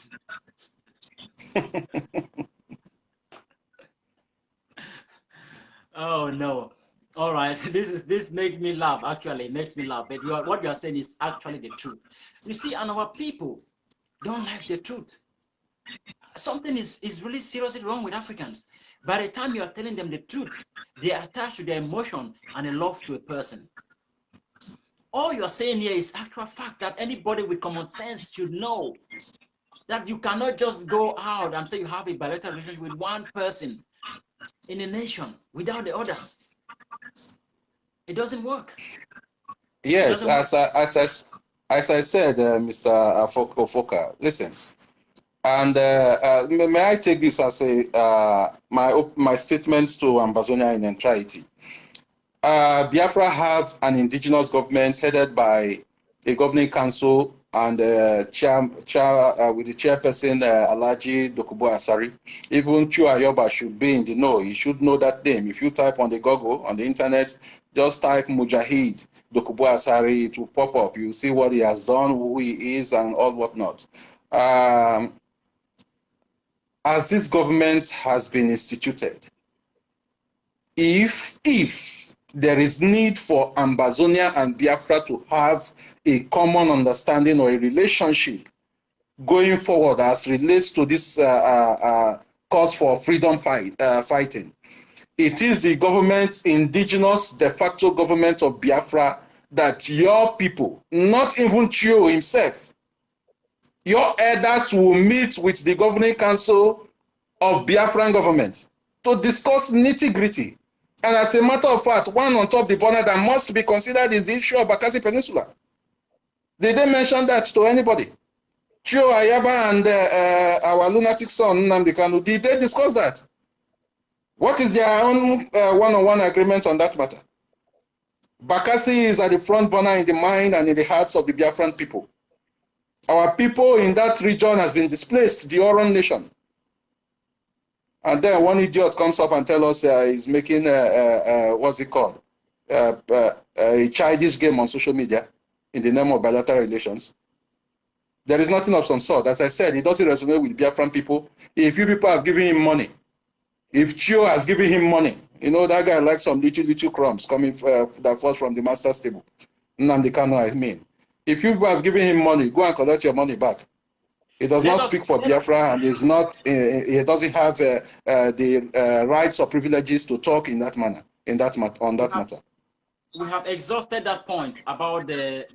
Oh no! All right, this makes me laugh. Actually, it makes me laugh. But what you are saying is actually the truth. You see, and our people don't like the truth. Something is really seriously wrong with Africans. By the time you are telling them the truth, they are attached to their emotion and a love to a person. All you are saying here is actual fact that anybody with common sense should know. That you cannot just go out and say you have a bilateral relationship with one person in a nation without the others. It doesn't work. Yes, as I said, Mr. Ufoka, listen, and may I take this as my statements to Ambazonia in entirety. Biafra have an indigenous government headed by a governing council and with the chairperson, Alhaji Dokubo Asari. Even Cho Ayaba should be in the know. You should know that name. If you type on the Google, on the internet, just type Mujahid Dokubo Asari, it will pop up. You see what he has done, who he is, and all whatnot. As this government has been instituted, if there is need for Ambazonia and Biafra to have a common understanding or a relationship going forward as relates to this cause for freedom fighting, it is the government, indigenous de facto government of Biafra, that your people, not even Cho himself, your elders will meet with the governing council of Biafran government to discuss nitty-gritty. And as a matter of fact, one on top the burner that must be considered is the issue of Bakassi Peninsula. Did they mention that to anybody? Cho, Ayaba, and our lunatic son, Nnamdi Kanu, did they discuss that? What is their own one-on-one agreement on that matter? Bakassi is at the front burner in the mind and in the hearts of the Biafran people. Our people in that region has been displaced, the Oron nation. And then one idiot comes up and tells us he's making, what's it called? A childish game on social media in the name of bilateral relations. There is nothing of some sort. As I said, it doesn't resonate with Biafran people. If you people have given him money, if Cho has given him money, you know, that guy likes some little crumbs coming that falls from the master's table. Nnamdi Kanu, I mean. If you have given him money, go and collect your money back. He does not speak for Biafra, and is not. He doesn't have the rights or privileges to talk in that manner, on that matter. We have exhausted that point about the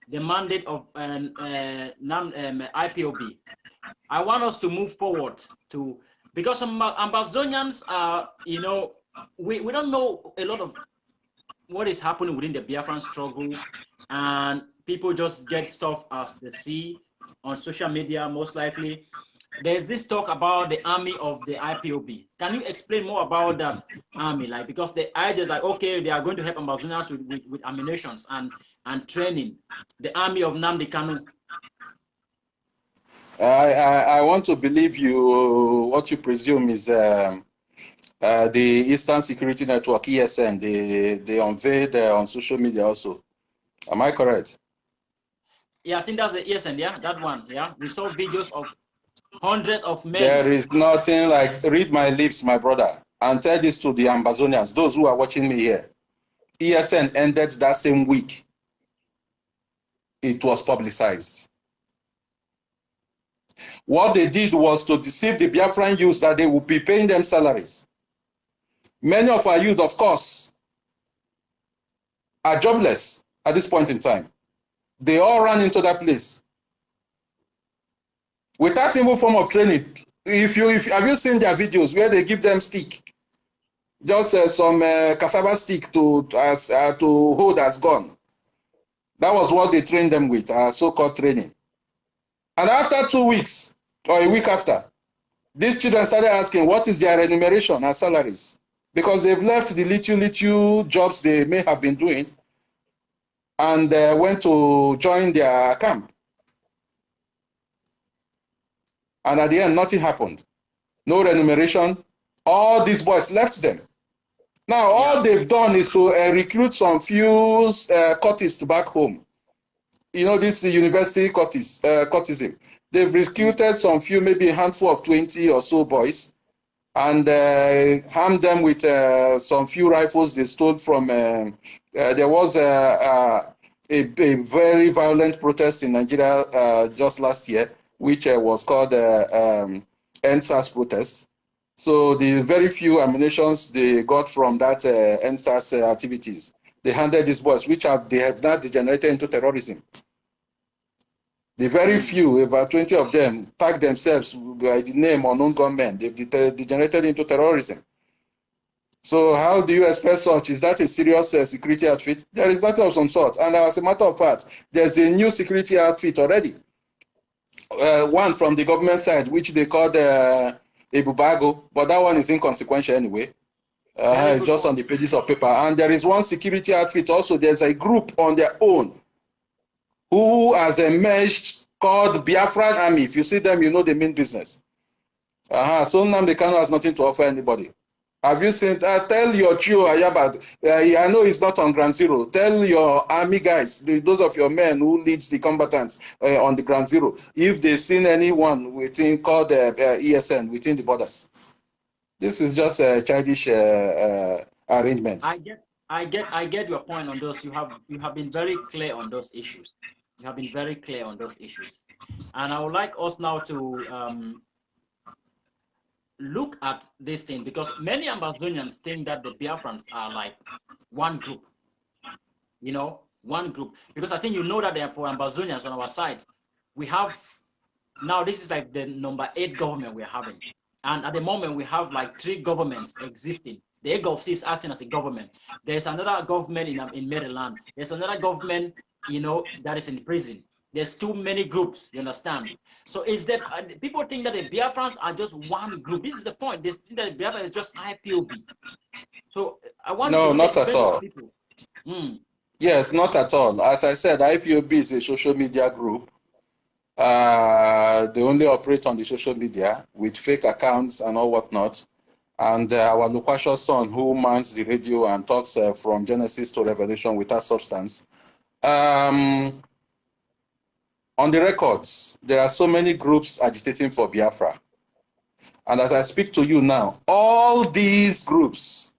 mandate of IPOB. I want us to move forward to, because some Ambazonians are, you know, we don't know a lot of what is happening within the Biafran struggle, and people just get stuff as they see on social media, most likely. There's this talk about the army of the IPOB. Can you explain more about that army? Like, because the idea is like, okay, they are going to help Ambazonians with ammunitions and training. The army of Nnamdi Kanu. I want to believe you. What you presume is the Eastern Security Network, ESN. They unveiled on social media also. Am I correct? Yeah, I think that's the ESN, yeah, that one, yeah. We saw videos of hundreds of men. There is nothing like, read my lips, my brother, and tell this to the Ambazonians, those who are watching me here. ESN ended that same week. It was publicized. What they did was to deceive the Biafran youth that they would be paying them salaries. Many of our youth, of course, are jobless at this point in time. They all ran into that place without even form of training. Have you seen their videos where they give them stick, just some cassava stick to hold as gun? That was what they trained them with, so-called training. And after 2 weeks or a week after, these children started asking what is their remuneration and salaries, because they've left the little jobs they may have been doing and went to join their camp. And at the end, nothing happened. No remuneration. All these boys left them. Now, all they've done is to recruit some few courtists back home. You know, this university courtesan. They've recruited some few, maybe a handful of 20 or so boys, and armed them with some few rifles they stole from. There was a very violent protest in Nigeria just last year, which was called NSAS protest. So the very few ammunitions they got from that NSAS activities, they handed these boys, they have now degenerated into terrorism. The very few, about 20 of them, tagged themselves by the name unknown gunmen. They've degenerated into terrorism. So how do you expect such? Is that a serious security outfit? There is nothing of some sort. And as a matter of fact, there's a new security outfit already. One from the government side, which they called Ebubago, but that one is inconsequential anyway. It's just on the pages of paper. And there is one security outfit also. There's a group on their own who has emerged called Biafran Army. If you see them, you know they mean business. So Nnamdi Kanu has nothing to offer anybody. Have you seen? Tell your Cho Ayaba. I know it's not on ground zero. Tell your army guys, those of your men who leads the combatants on the ground zero, if they've seen anyone within called ESN within the borders. This is just childish arrangements. I get your point on those. You have been very clear on those issues. You have been very clear on those issues, and I would like us now to look at this thing, because many Ambazonians think that the Biafrans are like one group, you know, one group. Because I think you know that they are for Ambazonians on our side. We have now, this is like the number 8 government we're having, and at the moment we have like 3 governments existing. The AGC is acting as a government. There's another government in Maryland. There's another government, you know, that is in prison. There's too many groups, you understand? So is that people think that the Biafrans are just one group. This is the point. They think that Biafra is just IPOB. So I want to not at all. Yes, not at all. As I said, IPOB is a social media group. They only operate on the social media with fake accounts and all whatnot. And our loquacious son, who mans the radio and talks from Genesis to Revelation without substance. On the records, there are so many groups agitating for Biafra. And as I speak to you now, all these groups,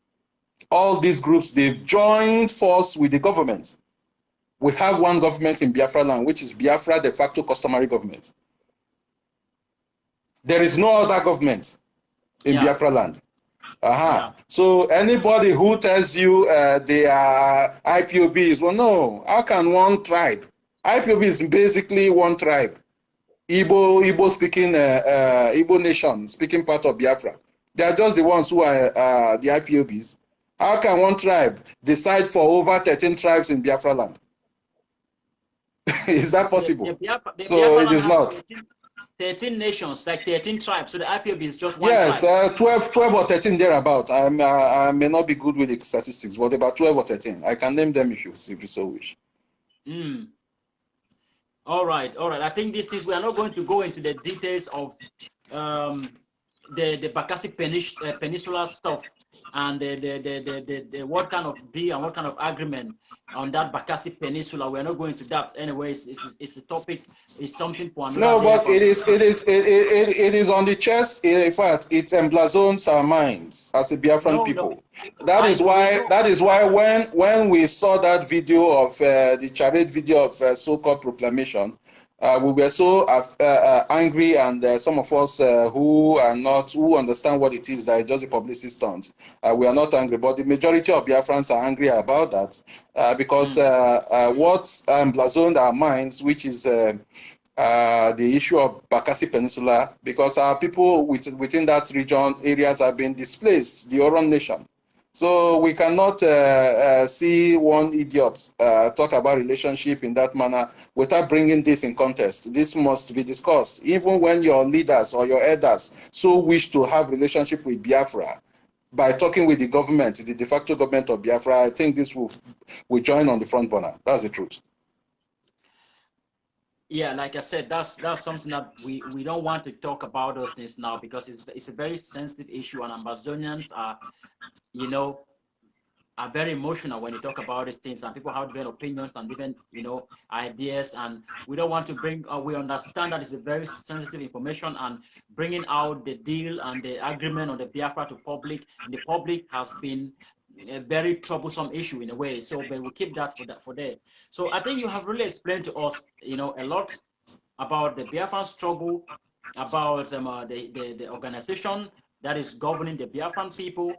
they've joined force with the government. We have one government in Biafra land, which is Biafra de facto customary government. There is no other government in Biafra land. So anybody who tells you they are IPOBs, well, no, how can one tribe? IPOB is basically one tribe, Igbo speaking, Igbo nation speaking part of Biafra. They are just the ones who are the IPOBs. How can one tribe decide for over 13 tribes in Biafra land? Is that possible? So it is not. 13 nations, like 13 tribes. So the IPOB is just one tribe. 12 or 13 thereabout. I may not be good with the statistics, but about 12 or 13. I can name them if you so wish. All right. I think these things, we are not going to go into the details of the Bakassi Peninsula stuff and the what kind of deal and what kind of agreement on that Bakassi Peninsula. We are not going to that. Anyway, it's a topic. It's something for another. No, but it is on the chest. In fact, it emblazons our minds as a Biafran people. That is why when we saw that video of the charade video of so-called Proclamation, we were so angry, and some of us who understand what it is, that it's just a publicity stunt, we are not angry, but the majority of Biafrans are angry about that because what emblazoned our minds, which is the issue of Bakassi Peninsula, because our people within that region areas have been displaced, the Oron nation. So we cannot see one idiot talk about relationship in that manner without bringing this in context. This must be discussed. Even when your leaders or your elders so wish to have relationship with Biafra, by talking with the government, the de facto government of Biafra, I think this will join on the front burner. That's the truth. Yeah, like I said, that's something that we don't want to talk about those things now, because it's a very sensitive issue, and Ambazonians are, you know, are very emotional when you talk about these things, and people have different opinions and different, you know, ideas, and we don't want to bring. We understand that it's a very sensitive information, and bringing out the deal and the agreement on the Biafra to public, and the public has been a very troublesome issue in a way. So, but we'll keep that for there. So I think you have really explained to us, you know, a lot about the Biafran struggle, about the organization that is governing the Biafran people,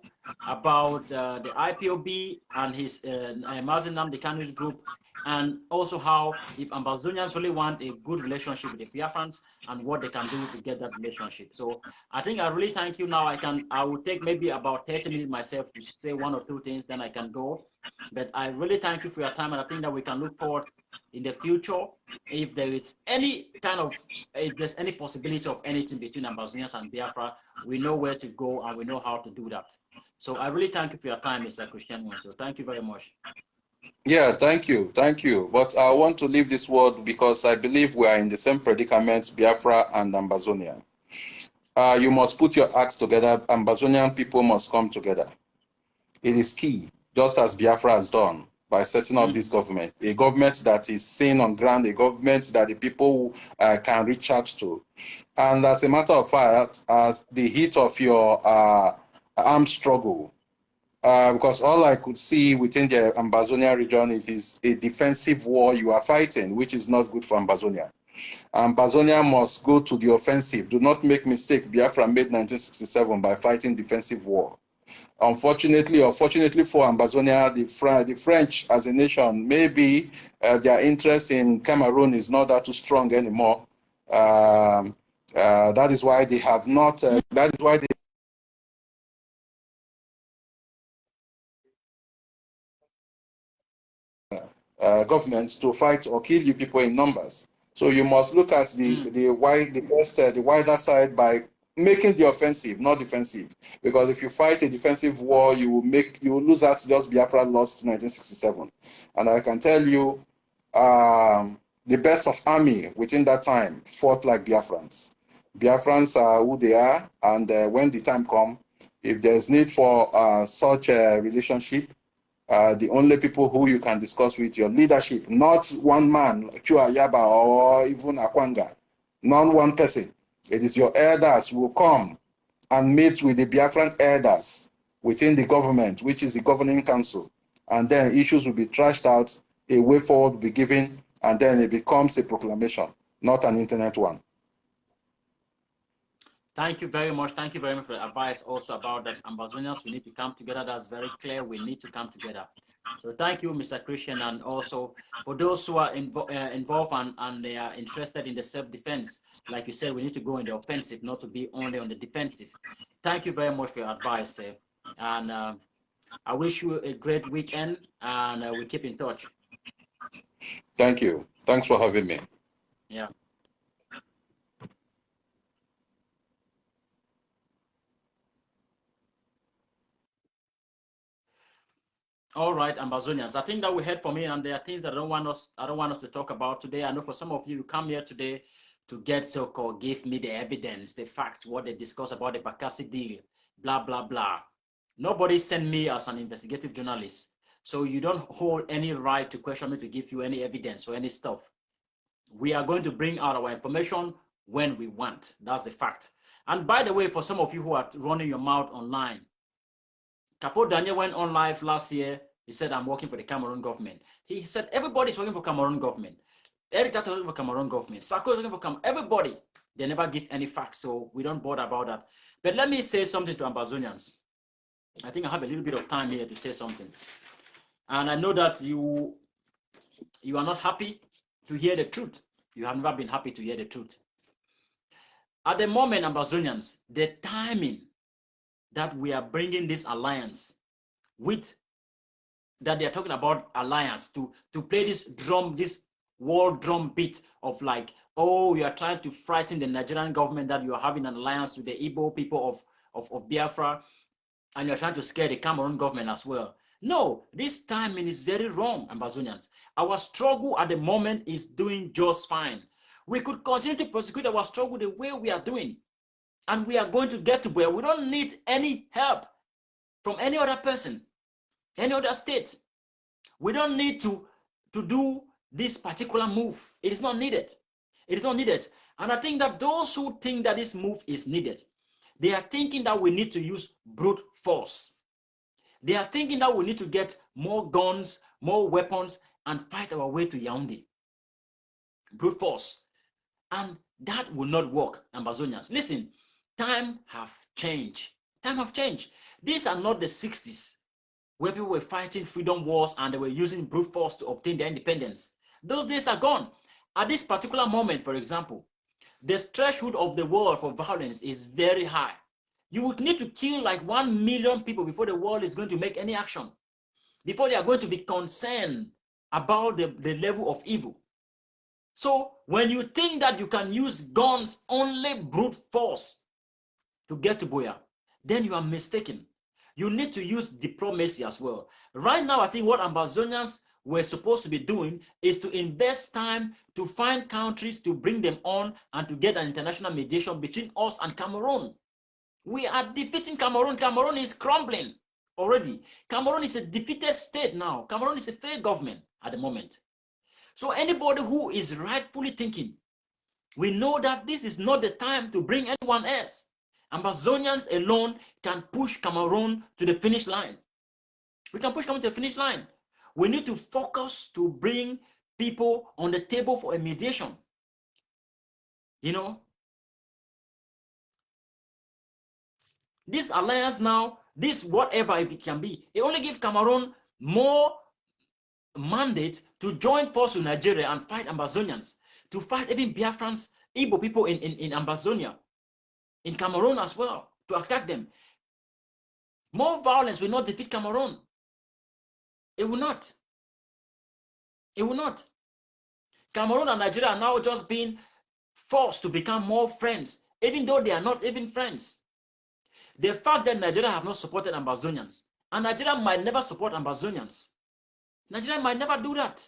about the IPOB and his Mazi Nnamdi group, and also how if Ambazonians really want a good relationship with the Biafrans and what they can do to get that relationship. So I think I really thank you. Now I will take maybe about 30 minutes myself to say 1 or 2 things, then I can go. But I really thank you for your time, and I think that we can look forward in the future if there is any kind of, if there's any possibility of anything between Ambazonians and Biafra, we know where to go and we know how to do that. So I really thank you for your time, Mr. Christian Nwosu. Thank you very much. Yeah, thank you. Thank you. But I want to leave this word because I believe we are in the same predicament, Biafra and Ambazonia. You must put your acts together. Ambazonian people must come together. It is key, just as Biafra has done by setting up this government, a government that is seen on ground, a government that the people can reach out to. And as a matter of fact, as the heat of your armed struggle, because all I could see within the Ambazonia region is a defensive war you are fighting, which is not good for Ambazonia. Ambazonia must go to the offensive. Do not make mistake. Biafra made 1967 by fighting defensive war. Unfortunately, or fortunately for Ambazonia, the French as a nation, maybe their interest in Cameroon is not that too strong anymore. That is why they have not, that is why they governments to fight or kill you people in numbers. So you must look at the wider side by making the offensive, not defensive. Because if you fight a defensive war, you will lose out just Biafra lost in 1967. And I can tell you, the best of army within that time fought like Biafrans. Biafrans are who they are, and when the time comes, if there's need for such a relationship, the only people who you can discuss with your leadership, not one man, like Cho Ayaba or even Akwanga, not one person. It is your elders who will come and meet with the Biafran elders within the government, which is the governing council. And then issues will be trashed out, a way forward will be given, and then it becomes a proclamation, not an internet one. Thank you very much. Thank you very much for the advice also about that Ambazonians, we need to come together. That's very clear. We need to come together. So thank you, Mr. Christian, and also for those who are involved and they are interested in the self-defense. Like you said, we need to go in the offensive, not to be only on the defensive. Thank you very much for your advice, and I wish you a great weekend, and we keep in touch. Thank you. Thanks for having me. Yeah. All right, Ambazonians. I think that we heard from me, and there are things that I don't want us to talk about today. I know for some of you, you come here today to get so-called give me the evidence, the fact, what they discuss about the Bakassi deal, blah blah blah. Nobody sent me as an investigative journalist, so you don't hold any right to question me to give you any evidence or any stuff. We are going to bring out our information when we want. That's the fact. And by the way, for some of you who are running your mouth online, Capo Daniel went on live last year. He said, I'm working for the Cameroon government. He said, everybody's working for Cameroon government. Eric Tato is working for Cameroon government. Sako is working for Cameroon. Everybody. They never give any facts, so we don't bother about that. But let me say something to Ambazonians. I think I have a little bit of time here to say something. And I know that you are not happy to hear the truth. You have never been happy to hear the truth. At the moment, Ambazonians, the timing that we are bringing this alliance with, that they're talking about alliance to play this drum, this war drum beat of like, oh, you are trying to frighten the Nigerian government that you are having an alliance with the Igbo people of Biafra, and you're trying to scare the Cameroon government as well. No, this timing is very wrong, Ambazonians. Our struggle at the moment is doing just fine. We could continue to prosecute our struggle the way we are doing, and we are going to get to where we don't need any help from any other person, any other state. We don't need to do this particular move. It is not needed. It is not needed. And I think that those who think that this move is needed, they are thinking that we need to use brute force. They are thinking that we need to get more guns, more weapons, and fight our way to Yaoundé. Brute force. And that will not work, Ambazonians. Listen, time have changed. Time have changed. These are not the 60s, where people were fighting freedom wars and they were using brute force to obtain their independence. Those days are gone. At this particular moment, for example, the threshold of the world for violence is very high. You would need to kill like 1 million people before the world is going to make any action, before they are going to be concerned about the level of evil. So when you think that you can use guns, only brute force, to get to Boya, then you are mistaken. You need to use diplomacy as well. Right now, I think what Ambazonians we're supposed to be doing is to invest time to find countries to bring them on and to get an international mediation between us and Cameroon. We are defeating Cameroon. Cameroon is crumbling already. Cameroon is a defeated state now. Cameroon is a failed government at the moment. So anybody who is rightfully thinking, we know that this is not the time to bring anyone else. Ambazonians alone can push Cameroon to the finish line. We can push Cameroon to the finish line. We need to focus to bring people on the table for a mediation. You know, this alliance now, this whatever if it can be, it only gives Cameroon more mandate to join force with Nigeria and fight Ambazonians, to fight even Biafrans, Igbo people in Ambazonia, in Cameroon as well, to attack them. More violence will not defeat Cameroon. It will not. It will not. Cameroon and Nigeria are now just being forced to become more friends, even though they are not even friends. The fact that Nigeria have not supported Ambazonians, and Nigeria might never support Ambazonians. Nigeria might never do that.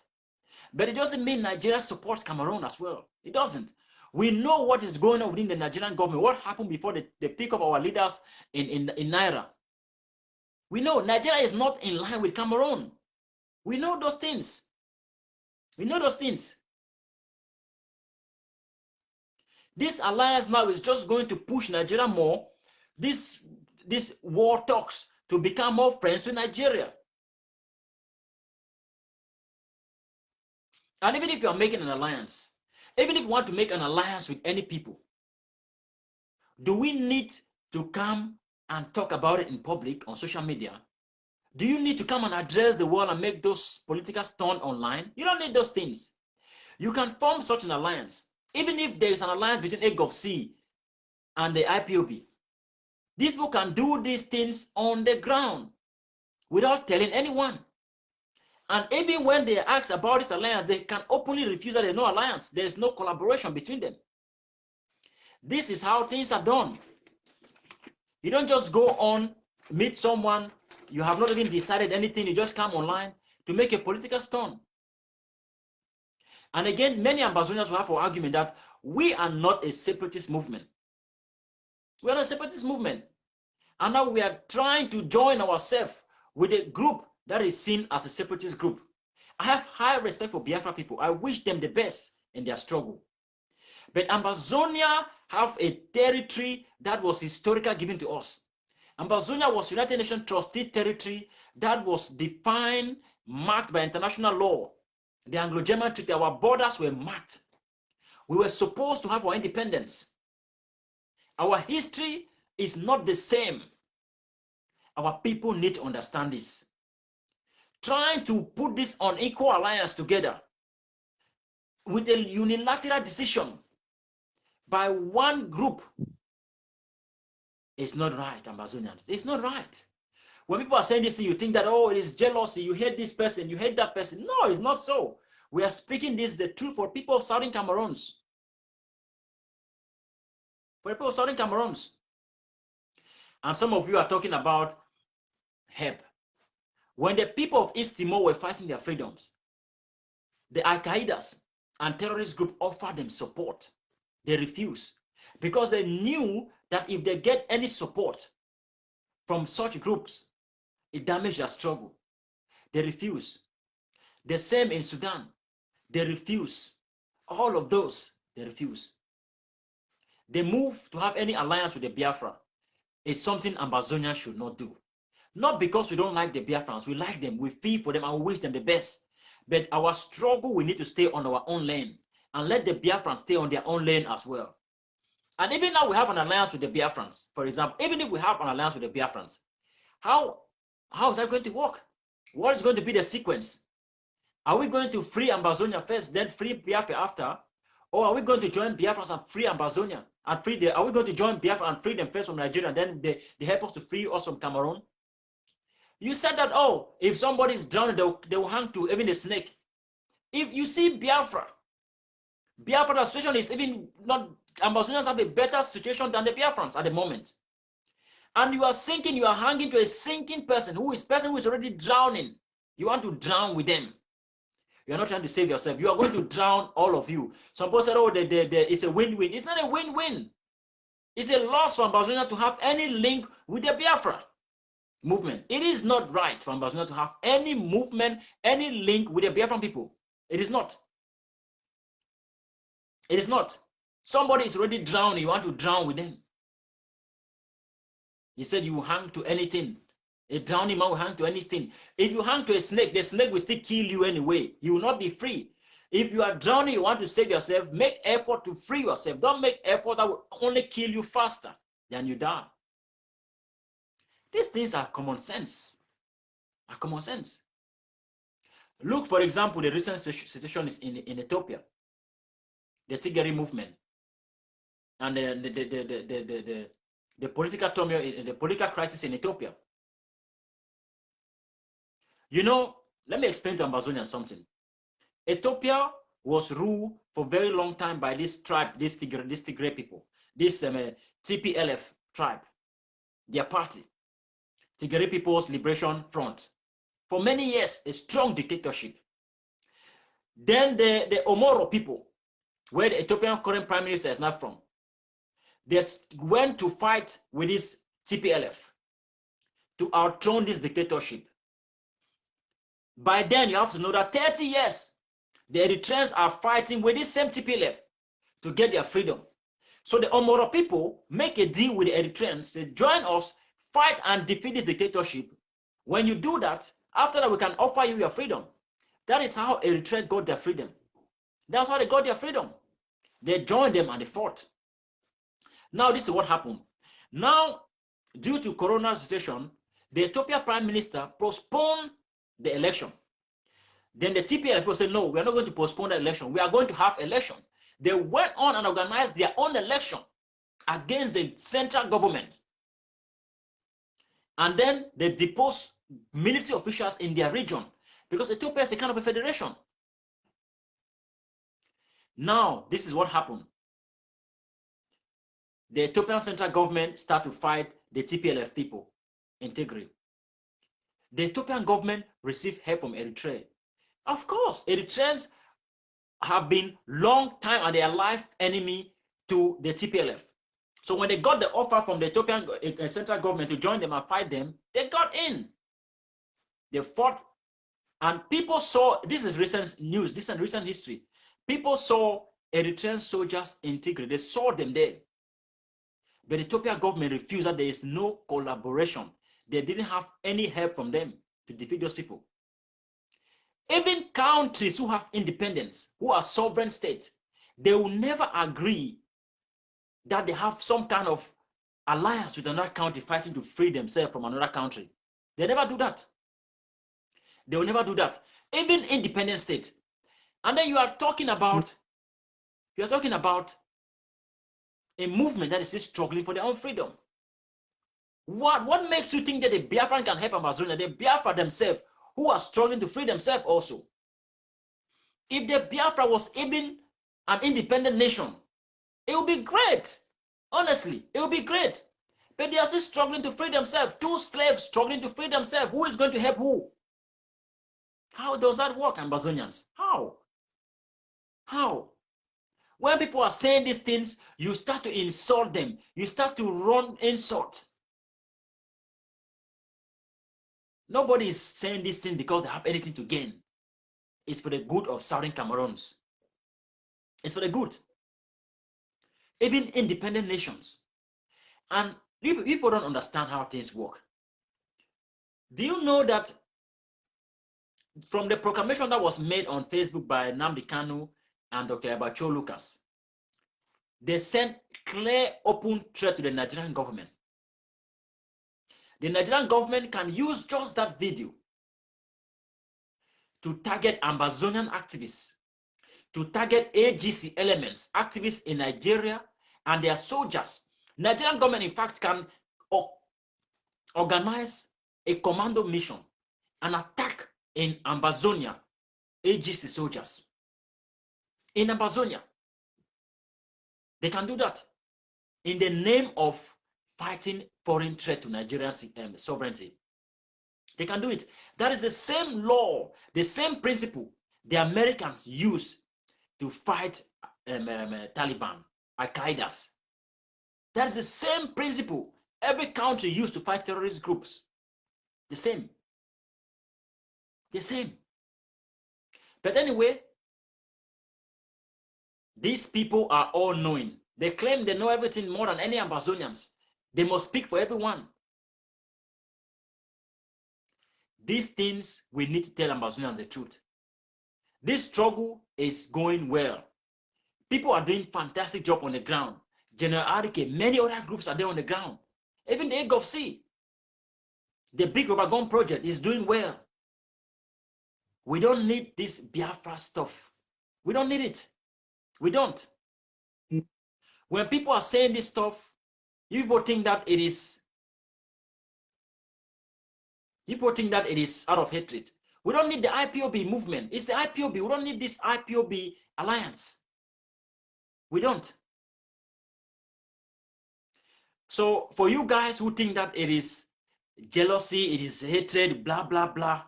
But it doesn't mean Nigeria supports Cameroon as well. It doesn't. We know what is going on within the Nigerian government, what happened before they pick up our leaders in Naira. We know Nigeria is not in line with Cameroon. We know those things. We know those things. This alliance now is just going to push Nigeria more, this war talks, to become more friends with Nigeria. And even if you are making an alliance, even if you want to make an alliance with any people, do we need to come and talk about it in public on social media? Do you need to come and address the world and make those political stunts online? You don't need those things. You can form such an alliance, even if there is an alliance between AGC and the IPOB. These people can do these things on the ground without telling anyone. And even when they ask about this alliance, they can openly refuse that there's no alliance. There's no collaboration between them. This is how things are done. You don't just go on, meet someone, you have not even decided anything, you just come online to make a political stunt. And again, many Ambazonians will have an argument that we are not a separatist movement. We are not a separatist movement. And now we are trying to join ourselves with a group that is seen as a separatist group. I have high respect for Biafra people. I wish them the best in their struggle. But Ambazonia have a territory that was historically given to us. Ambazonia was United Nations trustee territory that was defined, marked by international law. The Anglo-German Treaty, our borders were marked. We were supposed to have our independence. Our history is not the same. Our people need to understand this. Trying to put this unequal alliance together with a unilateral decision by one group is not right, Ambazonians. It's not right. When people are saying this thing, you think that, oh, it is jealousy, you hate this person, you hate that person. No, it's not so. We are speaking this, the truth for people of Southern Cameroons. For the people of Southern Cameroons. And some of you are talking about help. When the people of East Timor were fighting their freedoms, the Al-Qaedas and terrorist group offered them support. They refused because they knew that if they get any support from such groups, it damages their struggle. They refuse. The same in Sudan. They refuse. All of those, they refuse. The move to have any alliance with the Biafra is something Ambazonia should not do. Not because we don't like the Biafrans, we like them, we feel for them, and we wish them the best. But our struggle, we need to stay on our own lane and let the Biafrans stay on their own lane as well. And even now we have an alliance with the Biafrans, for example, even if we have an alliance with the Biafrans, how is that going to work? What is going to be the sequence? Are we going to free Ambazonia first, then free Biafra after? Or are we going to join Biafrans and free Ambazonia? And are we going to join Biafra and free them first from Nigeria, and then they help us to free us from Cameroon? You said that, oh, if somebody is drowning, they will hang to even a snake. If you see Biafra, the situation is even not, Ambazonians have a better situation than the Biafrans at the moment. And you are sinking, you are hanging to a sinking person who is already drowning. You want to drown with them. You are not trying to save yourself. You are going to drown all of you. Some people said, oh, it's a win-win. It's not a win-win. It's a loss for Ambazonia to have any link with the Biafra movement. It is not right for Ambazonia to have any movement, any link with the Biafran people. It is not. It is not. Somebody is already drowning. You want to drown with them. He said you will hang to anything. A drowning man will hang to anything. If you hang to a snake, the snake will still kill you anyway. You will not be free. If you are drowning, you want to save yourself, make effort to free yourself. Don't make effort that will only kill you faster than you die. These things are common sense. Are common sense. Look, for example, the recent situation is in Ethiopia. The Tigray movement and the political turmoil, the political crisis in Ethiopia. You know, let me explain to Ambazonia something. Ethiopia was ruled for a very long time by this tribe, this Tigray people, this TPLF tribe, their party, Tigray People's Liberation Front. For many years, a strong dictatorship. Then the Omoro people, where the Ethiopian current prime minister is not from, they went to fight with this TPLF to outrun this dictatorship. By then, you have to know that 30 years, the Eritreans are fighting with this same TPLF to get their freedom. So the Omoro people make a deal with the Eritreans. They join us, fight and defeat this dictatorship. When you do that, after that, we can offer you your freedom. That is how Eritrea got their freedom. That's how they got their freedom. They joined them and they fought. Now, this is what happened. Now, due to Corona situation, the Ethiopia Prime Minister postponed the election. Then the TPLF people said, no, we are not going to postpone the election. We are going to have election. They went on and organized their own election against the central government. And then they deposed military officials in their region because Ethiopia is a kind of a federation. Now, this is what happened. The Ethiopian central government started to fight the TPLF people in Tigray. The Ethiopian government received help from Eritrea. Of course, Eritreans have been long time and their life enemy to the TPLF. So when they got the offer from the Ethiopian central government to join them and fight them, they got in. They fought, and people saw, this is recent news, this is recent history. People saw Eritrean soldiers in Tigray. They saw them there. But the Ethiopian government refused that there is no collaboration. They didn't have any help from them to defeat those people. Even countries who have independence, who are sovereign states, they will never agree that they have some kind of alliance with another country fighting to free themselves from another country. They never do that. They will never do that. Even independent states. And then you are talking about a movement that is still struggling for their own freedom. What makes you think that the Biafran can help Ambazonia? The Biafra themselves, who are struggling to free themselves also. If the Biafra was even an independent nation, it would be great. Honestly, it would be great. But they are still struggling to free themselves. Two slaves struggling to free themselves. Who is going to help who? How does that work, Ambazonians? How? How? When people are saying these things, you start to insult them. You start to run insult. Nobody is saying this thing because they have anything to gain. It's for the good of Southern Cameroons. It's for the good. Even independent nations. And people don't understand how things work. Do you know that from the proclamation that was made on Facebook by Nnamdi Kanu and Dr. Ayaba Cho Lucas, they sent clear, open threat to the Nigerian government. The Nigerian government can use just that video to target Ambazonian activists, to target AGC elements, activists in Nigeria and their soldiers. Nigerian government, in fact, can organize a commando mission, an attack in Ambazonia, AGC soldiers. In Ambazonia, they can do that in the name of fighting foreign threat to Nigerian sovereignty. They can do it. That is the same law, the same principle the Americans used to fight Taliban, Al-Qaeda's. That's the same principle every country used to fight terrorist groups. The same. The same. But anyway, these people are all knowing. They claim they know everything more than any Ambazonians. They must speak for everyone. These things we need to tell Ambazonians the truth. This struggle is going well. People are doing fantastic job on the ground. General Arike, many other groups are there on the ground. Even the AGC, the big Robagon project is doing well. We don't need this Biafra stuff. We don't need it. We don't. When people are saying this stuff, you people think that it is out of hatred. We don't need the IPOB movement. It's the IPOB. We don't need this IPOB Alliance. We don't. So for you guys who think that it is jealousy, it is hatred, blah, blah, blah,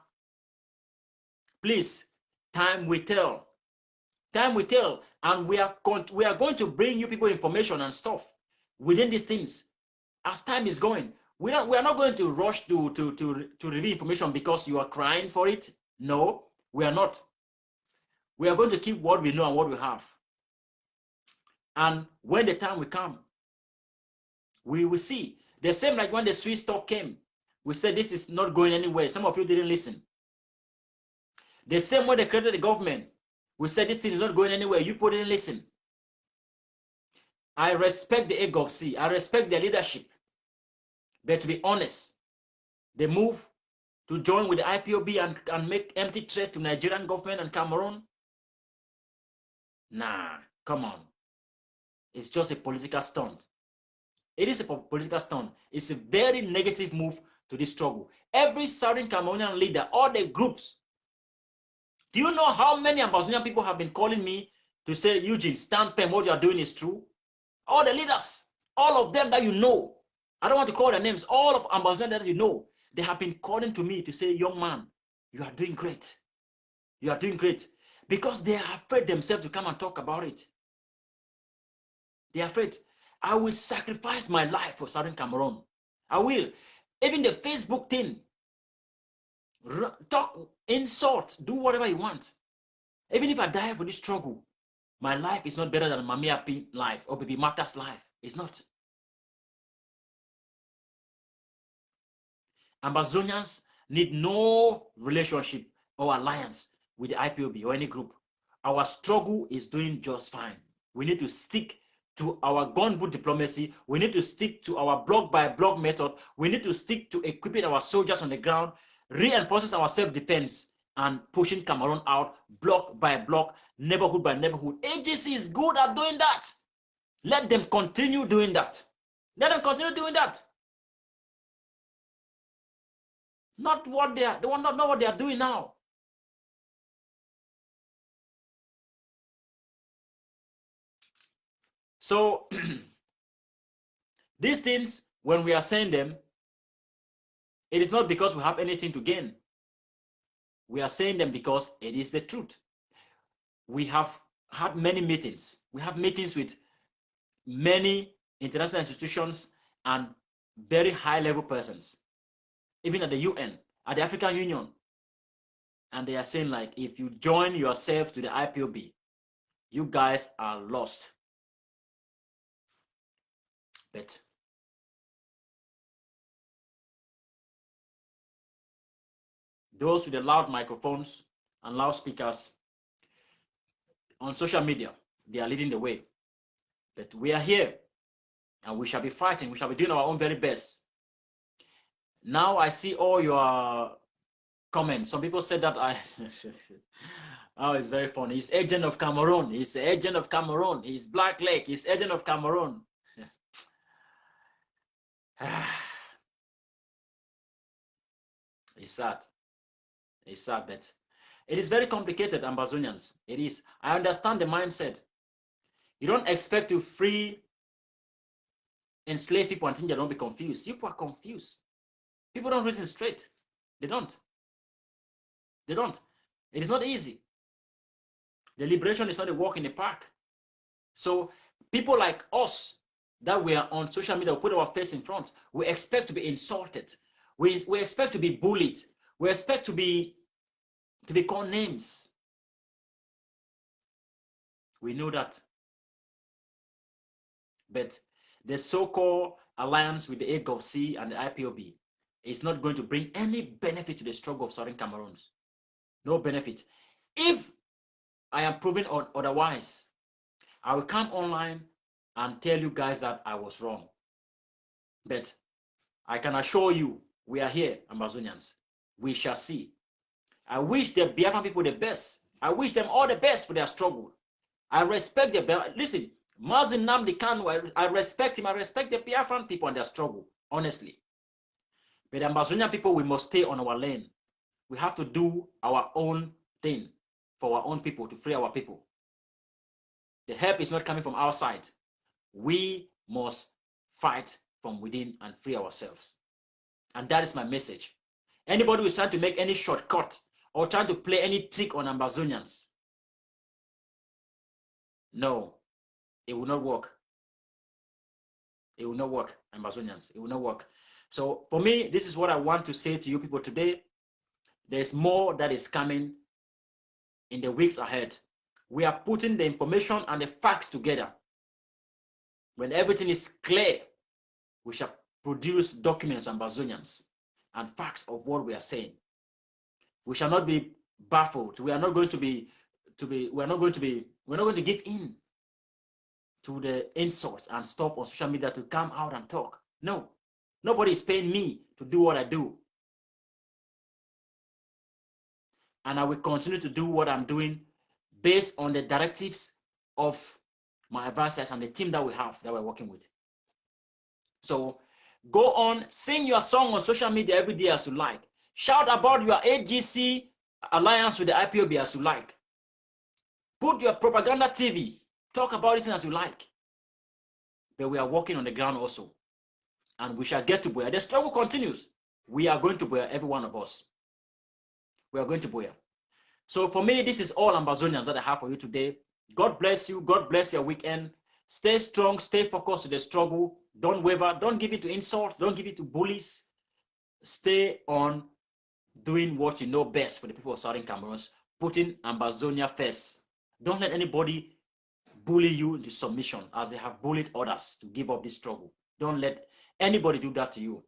please, time will tell. Time will tell. And we are going to bring you people information and stuff within these things. As time is going, we are not going to rush to reveal information because you are crying for it. No, we are not. We are going to keep what we know and what we have. And when the time will come, we will see. The same like when the Swiss talk came, we said this is not going anywhere. Some of you didn't listen. The same way they created the government, we said this thing is not going anywhere. You didn't listen. I respect the AGC. I respect their leadership. But to be honest, the move to join with the IPOB and make empty threats to Nigerian government and Cameroon, nah, come on. It's just a political stunt. It is a political stunt. It's a very negative move to this struggle. Every Southern Cameroonian leader, all the groups. Do you know how many Ambazonian people have been calling me to say, Eugene, stand firm, what you are doing is true? All the leaders, all of them that you know, I don't want to call their names, all of Ambazonian that you know, they have been calling to me to say, young man, you are doing great. You are doing great. Because they are afraid themselves to come and talk about it. They are afraid. I will sacrifice my life for Southern Cameroon. I will. Even the Facebook thing. Talk, insult, do whatever you want. Even if I die for this struggle, my life is not better than Mami Api life or Baby Martha's life. It's not. Ambazonians need no relationship or alliance with the IPOB or any group. Our struggle is doing just fine. We need to stick to our gunboot diplomacy. We need to stick to our block-by-block method. We need to stick to equipping our soldiers on the ground, reinforcing our self-defense, and pushing Cameroon out block by block, neighborhood by neighborhood. AGC is good at doing that. Let them continue doing that. Let them continue doing that. Not what they want not know what they are doing now. So these things, when we are saying them, it is not because we have anything to gain. We are saying them because it is the truth. We have had many meetings. We have meetings with many international institutions and very high-level persons, even at the UN, at the African Union. And they are saying, like, if you join yourself to the IPOB, you guys are lost. But those with the loud microphones and loudspeakers on social media, they are leading the way. But we are here and we shall be fighting. We shall be doing our own very best. Now I see all your comments. Some people said that oh, it's very funny. He's agent of Cameroon. He's the agent of Cameroon. He's Black Lake. He's agent of Cameroon. It's sad. It's sad, but it is very complicated, Ambazonians. It is. I understand the mindset. You don't expect to free enslaved people and think they don't be confused. People are confused. People don't reason straight. They don't. They don't. It is not easy. The liberation is not a walk in the park. So people like us that we are on social media, we put our face in front, we expect to be insulted. We expect to be bullied. We expect to be called names. We know that. But the so-called alliance with the AGC and the IPOB is not going to bring any benefit to the struggle of Southern Cameroons. No benefit. If I am proven otherwise, I will come online and tell you guys that I was wrong. But I can assure you, we are here, Ambazonians. We shall see. I wish the Biafran people the best. I wish them all the best for their struggle. I respect the Biafran. Listen, Mazi Nnamdi Kanu, I respect him. I respect the Biafran people and their struggle, honestly. But the Ambazonian people, we must stay on our lane. We have to do our own thing for our own people, to free our people. The help is not coming from outside. We must fight from within and free ourselves. And that is my message. Anybody who is trying to make any shortcut or trying to play any trick on Ambazonians, no, it will not work. It will not work, Ambazonians. It will not work. So for me, this is what I want to say to you people today. There's more that is coming in the weeks ahead. We are putting the information and the facts together. When everything is clear, we shall produce documents, Ambazonians, and facts of what we are saying. We shall not be baffled. We are not going to give in to the insults and stuff on social media to come out and talk. No, nobody is paying me to do what I do. And I will continue to do what I'm doing based on the directives of my advisors and the team that we have, that we're working with. So go on, sing your song on social media every day as you like. Shout about your AGC alliance with the IPOB as you like. Put your propaganda TV, talk about it as you like. But we are working on the ground also. And we shall get to Boya. The struggle continues. We are going to Boya, every one of us. We are going to Boya. So for me, this is all Ambazonians that I have for you today. God bless you. God bless your weekend. Stay strong. Stay focused to the struggle. Don't waver. Don't give it to insult. Don't give it to bullies. Stay on doing what you know best for the people of Southern Cameroon, putting Ambazonia first. Don't let anybody bully you into submission as they have bullied others to give up this struggle. Don't let anybody do that to you.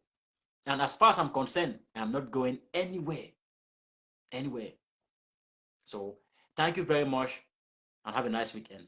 And as far as I'm concerned, I'm not going anywhere. Anywhere. So thank you very much and have a nice weekend.